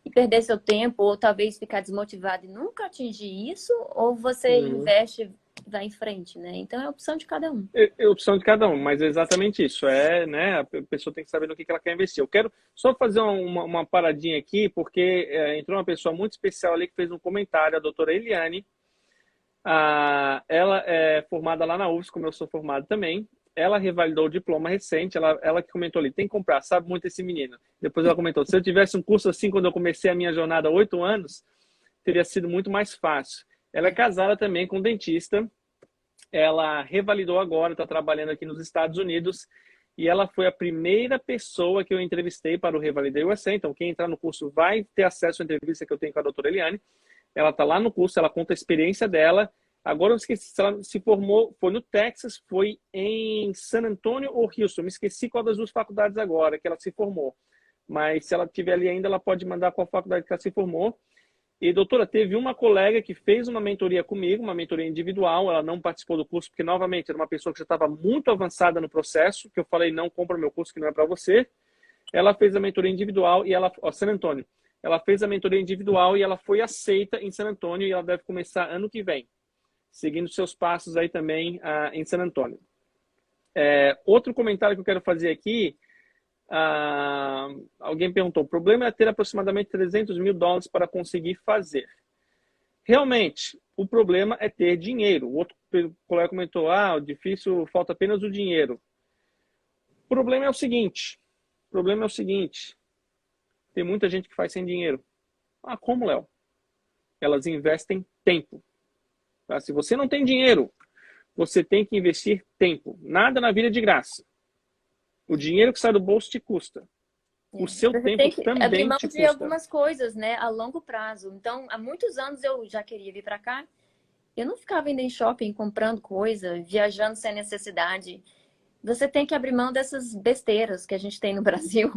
e perder seu tempo, ou talvez ficar desmotivado e nunca atingir isso, ou você Uhum. investe e vai em frente, né? Então é a opção de cada um. É opção de cada um, mas é exatamente isso. Né, a pessoa tem que saber no que ela quer investir. Eu quero só fazer uma paradinha aqui, porque entrou uma pessoa muito especial ali que fez um comentário, a doutora Eliane. Ela é formada lá na UFS, como eu sou formado também. Ela revalidou o diploma recente, ela que comentou ali, tem que comprar, sabe muito esse menino. Depois ela comentou, se eu tivesse um curso assim quando eu comecei a minha jornada há 8 anos, teria sido muito mais fácil. Ela é casada também com um dentista, ela revalidou agora, está trabalhando aqui nos Estados Unidos, e ela foi a primeira pessoa que eu entrevistei para o Revalidei USA. Então, quem entrar no curso vai ter acesso à entrevista que eu tenho com a doutora Eliane. Ela está lá no curso, ela conta a experiência dela. Agora eu esqueci se ela se formou, foi no Texas, foi em San Antonio ou Houston. Me esqueci qual das duas faculdades agora que ela se formou. Mas se ela tiver ali ainda, ela pode mandar qual faculdade que ela se formou. E, doutora, teve uma colega que fez uma mentoria comigo, uma mentoria individual. Ela não participou do curso, porque, novamente, era uma pessoa que já estava muito avançada no processo, que eu falei, não compra meu curso, que não é para você. Ela fez a mentoria individual e ela... San Antônio. Ela fez a mentoria individual e ela foi aceita em San Antônio e ela deve começar ano que vem, seguindo seus passos aí também em San Antônio. Outro comentário que eu quero fazer aqui... alguém perguntou, o problema é ter aproximadamente US$ 300 mil para conseguir fazer. Realmente, o problema é ter dinheiro. O outro colega comentou, o difícil, falta apenas o dinheiro. O problema é o seguinte, tem muita gente que faz sem dinheiro. Como, Léo? Elas investem tempo. Tá? Se você não tem dinheiro, você tem que investir tempo. Nada na vida é de graça. O dinheiro que sai do bolso te custa. O seu Você tempo tem que abrir também mão te de custa. algumas coisas, né, a longo prazo. Então, há muitos anos eu já queria vir para cá. Eu não ficava indo em shopping comprando coisa, viajando sem necessidade. Você tem que abrir mão dessas besteiras que a gente tem no Brasil,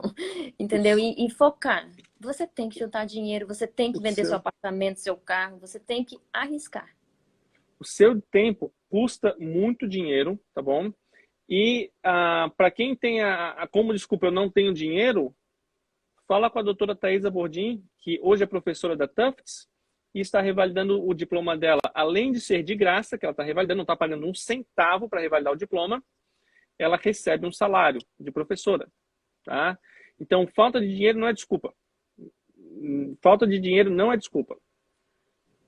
entendeu? E focar. Você tem que juntar dinheiro, você tem que O vender seu seu, apartamento, seu carro, você tem que arriscar. o seu tempo custa muito dinheiro, tá bom? E para quem tem como desculpa, eu não tenho dinheiro, fala com a doutora Thaisa Bordim, que hoje é professora da Tufts, e está revalidando o diploma dela, além de ser de graça, que ela está revalidando, não está pagando um centavo para revalidar o diploma, ela recebe um salário de professora, tá? Então, falta de dinheiro não é desculpa. Falta de dinheiro não é desculpa.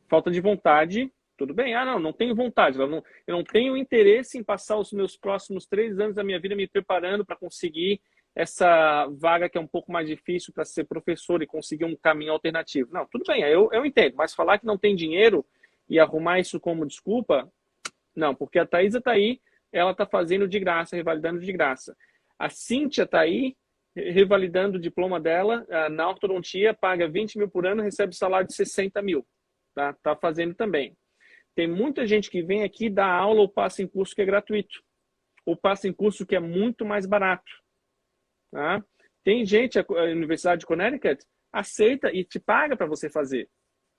Falta de vontade, tudo bem. Ah, não tenho vontade. Eu não tenho interesse em passar os meus próximos 3 anos da minha vida me preparando para conseguir essa vaga que é um pouco mais difícil para ser professor e conseguir um caminho alternativo. Não, tudo bem, eu entendo. Mas falar que não tem dinheiro e arrumar isso como desculpa, não. Porque a Thaisa está aí, ela está fazendo de graça, revalidando de graça. A Cíntia está aí, revalidando o diploma dela na ortodontia, paga 20 mil por ano, recebe salário de 60 mil. Tá fazendo também. Tem muita gente que vem aqui dar aula ou passa em curso que é gratuito. Ou passa em curso que é muito mais barato. Tá? Tem gente, a Universidade de Connecticut aceita e te paga para você fazer.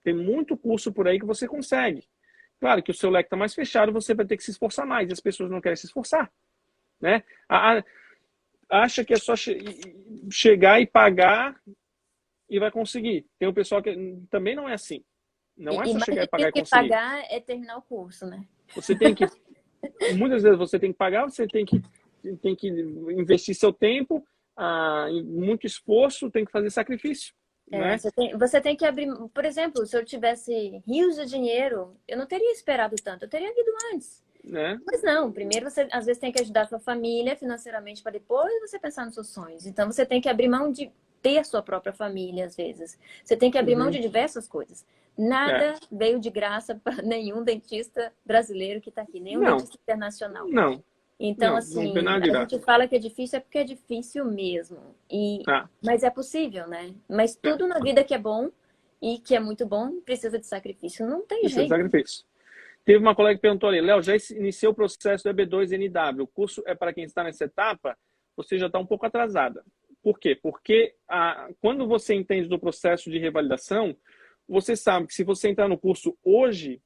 Tem muito curso por aí que você consegue. Claro que o seu leque está mais fechado, você vai ter que se esforçar mais. E as pessoas não querem se esforçar. Né? Acha que é só chegar e pagar e vai conseguir. Tem um pessoal que também não é assim. Não é só chegar e pagar e conseguir. Pagar é terminar o curso, né? Você tem que... Muitas vezes você tem que pagar, você tem que investir seu tempo, muito esforço, tem que fazer sacrifício. Né? Você tem que abrir... Por exemplo, se eu tivesse rios de dinheiro, eu não teria esperado tanto. Eu teria ido antes. Né? Mas não, primeiro você às vezes tem que ajudar a sua família financeiramente para depois você pensar nos seus sonhos. Então você tem que abrir mão de ter sua própria família às vezes. Você tem que abrir mão de diversas coisas. Nada veio de graça para nenhum dentista brasileiro que está aqui, nenhum dentista internacional. Não. Então, assim, a gente fala que é difícil é porque é difícil mesmo. Mas é possível, né? Mas tudo na vida que é bom e que é muito bom precisa de sacrifício. Não tem jeito. Precisa de sacrifício. Teve uma colega que perguntou ali, Léo, já iniciou o processo do EB2NW. O curso é para quem está nessa etapa? Você já está um pouco atrasada. Por quê? Porque quando você entende do processo de revalidação, você sabe que se você entrar no curso hoje,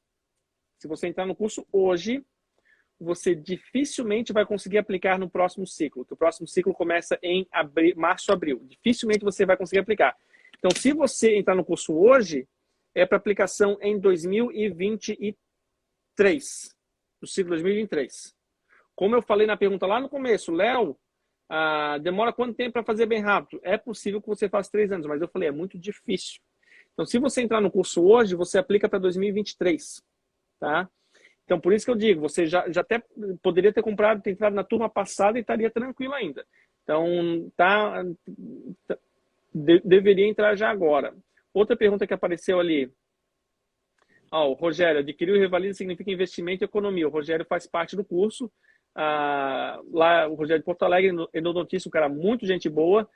você dificilmente vai conseguir aplicar no próximo ciclo. Que o próximo ciclo começa em março, abril. Dificilmente você vai conseguir aplicar. Então, se você entrar no curso hoje, é para aplicação em 2023. No ciclo 2023. Como eu falei na pergunta lá no começo, Léo, demora quanto tempo para fazer bem rápido? É possível que você faça 3 anos, mas eu falei, é muito difícil. Então, se você entrar no curso hoje, você aplica para 2023. Tá? Então, por isso que eu digo, você já até poderia ter entrado na turma passada e estaria tranquilo ainda. Então, deveria entrar já agora. Outra pergunta que apareceu ali. O Rogério, adquirir o Revalida significa investimento e economia. O Rogério faz parte do curso. Lá, o Rogério de Porto Alegre, endodontista, um cara muito gente boa,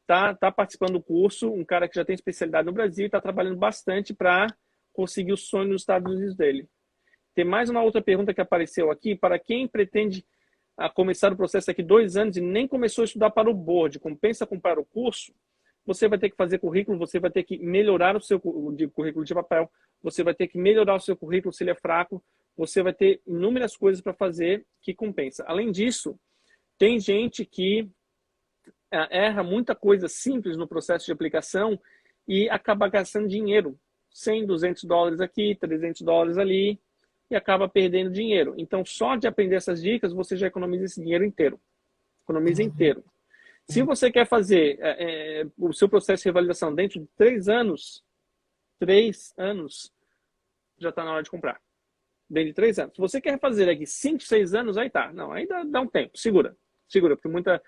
tá participando do curso, um cara que já tem especialidade no Brasil e está trabalhando bastante para conseguir o sonho nos Estados Unidos dele. Tem mais uma outra pergunta que apareceu aqui. Para quem pretende começar o processo daqui 2 anos e nem começou a estudar para o board, compensa comprar o curso? Você vai ter que fazer currículo, você vai ter que melhorar o seu currículo de papel, você vai ter que melhorar o seu currículo se ele é fraco, você vai ter inúmeras coisas para fazer que compensa. Além disso, tem gente que erra muita coisa simples no processo de aplicação e acaba gastando dinheiro. 100, 200 dólares aqui, 300 dólares ali, e acaba perdendo dinheiro. Então, só de aprender essas dicas, você já economiza esse dinheiro inteiro. Economiza inteiro. Se você quer fazer o seu processo de revalidação dentro de 3 anos, já está na hora de comprar. Dentro de 3 anos. Se você quer fazer aqui 5, 6 anos, aí tá. Não, aí dá um tempo. Segura, porque muita,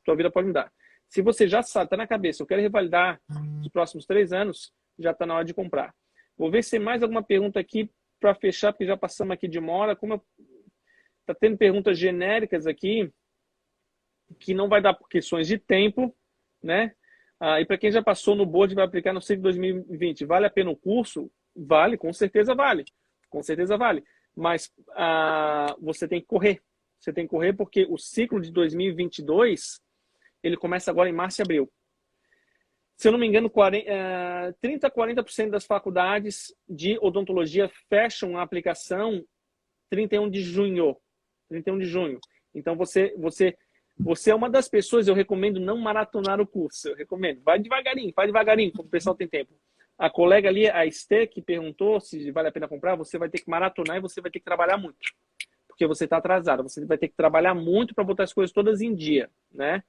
tua vida pode mudar. Se você já sabe, tá na cabeça, eu quero revalidar nos próximos 3 anos, já está na hora de comprar. Vou ver se tem mais alguma pergunta aqui para fechar, porque já passamos aqui de 1 hora. Tá tendo perguntas genéricas aqui, que não vai dar por questões de tempo, né? E para quem já passou no board e vai aplicar no ciclo 2020, vale a pena o curso? Vale, com certeza vale. Com certeza vale. Mas você tem que correr. Você tem que correr porque o ciclo de 2022, ele começa agora em março e abril. Se eu não me engano, 30% a 40% das faculdades de odontologia fecham a aplicação 31 de junho. 31 de junho. Então, você é uma das pessoas, eu recomendo não maratonar o curso. Eu recomendo. Vai devagarinho, como o pessoal tem tempo. A colega ali, a Esther, que perguntou se vale a pena comprar, você vai ter que maratonar e você vai ter que trabalhar muito. porque você está atrasado. Você vai ter que trabalhar muito para botar as coisas todas em dia, né?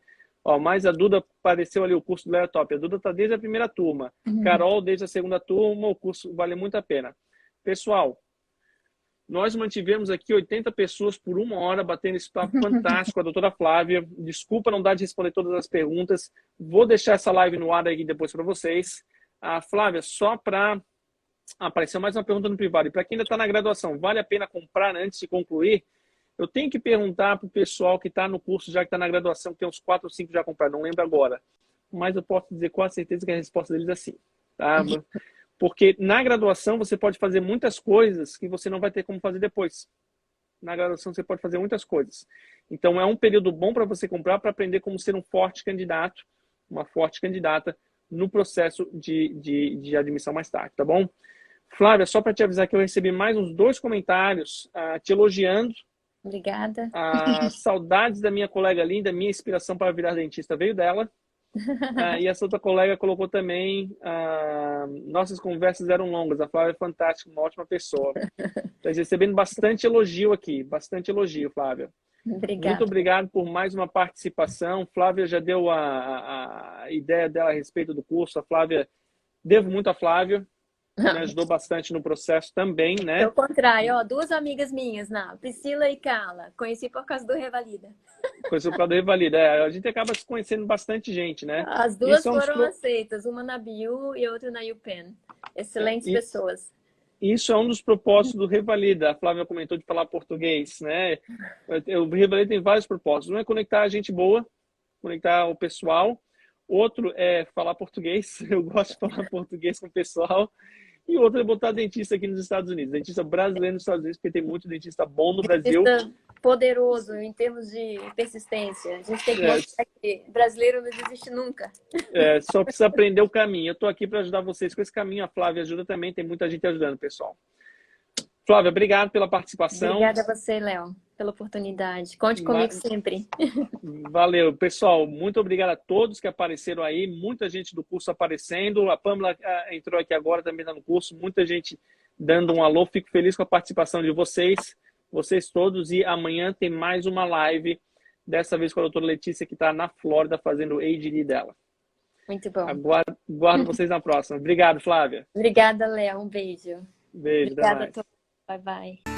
Ó, mas a Duda apareceu ali, o curso do Laptop. A Duda está desde a primeira turma. Carol, desde a segunda turma, o curso vale muito a pena. Pessoal, nós mantivemos aqui 80 pessoas por 1 hora, batendo esse papo fantástico com a doutora Flávia. Desculpa não dar de responder todas as perguntas. Vou deixar essa live no ar aí depois para vocês. Flávia, só para... apareceu mais uma pergunta no privado. E para quem ainda está na graduação, vale a pena comprar antes de concluir? Eu tenho que perguntar para o pessoal que está no curso, já que está na graduação, que tem uns 4 ou 5 já compraram, não lembro agora. Mas eu posso dizer com certeza que a resposta deles é sim. Tá? Porque na graduação você pode fazer muitas coisas que você não vai ter como fazer depois. Na graduação você pode fazer muitas coisas. Então é um período bom para você comprar, para aprender como ser um forte candidato, uma forte candidata no processo de admissão mais tarde, tá bom? Flávia, só para te avisar que eu recebi mais uns 2 comentários te elogiando. Obrigada. Saudades da minha colega linda, minha inspiração para virar dentista veio dela. E essa outra colega colocou também, nossas conversas eram longas, a Flávia é fantástica, uma ótima pessoa. Está recebendo bastante elogio aqui, bastante elogio, Flávia. Obrigada. Muito obrigado por mais uma participação. Flávia já deu a ideia dela a respeito do curso. A Flávia, devo muito a Flávia, me ajudou bastante no processo também, né? Pelo contrário, ó, 2 amigas minhas, Priscila e Carla, conheci por causa do Revalida. Conheci por causa do Revalida. A gente acaba se conhecendo bastante gente, né? As 2 foram aceitas, uma na BU e outra na UPenn. Excelentes pessoas. Isso é um dos propósitos do Revalida. A Flávia comentou de falar português, né? O Revalida tem vários propósitos. Um é conectar a gente boa, conectar o pessoal. Outro é falar português. Eu gosto de falar português com o pessoal. E outro é botar dentista aqui nos Estados Unidos. Dentista brasileiro nos Estados Unidos, porque tem muito dentista bom no Brasil. Poderoso em termos de persistência. A gente tem que mostrar que brasileiro não desiste nunca. Só precisa aprender o caminho. Eu estou aqui para ajudar vocês com esse caminho. A Flávia ajuda também. Tem muita gente ajudando, pessoal. Flávia, obrigado pela participação. Obrigada a você, Léo, pela oportunidade. Conte comigo sempre. Valeu. Pessoal, muito obrigado a todos que apareceram aí. Muita gente do curso aparecendo. A Pamela entrou aqui agora, também está no curso. Muita gente dando um alô. Fico feliz com a participação de vocês todos. E amanhã tem mais uma live, dessa vez com a doutora Letícia, que está na Flórida fazendo o ADD dela. Muito bom. Aguardo vocês na próxima. Obrigado, Flávia. Obrigada, Léo. Um beijo. Beijo. Obrigada a todos. Bye, bye.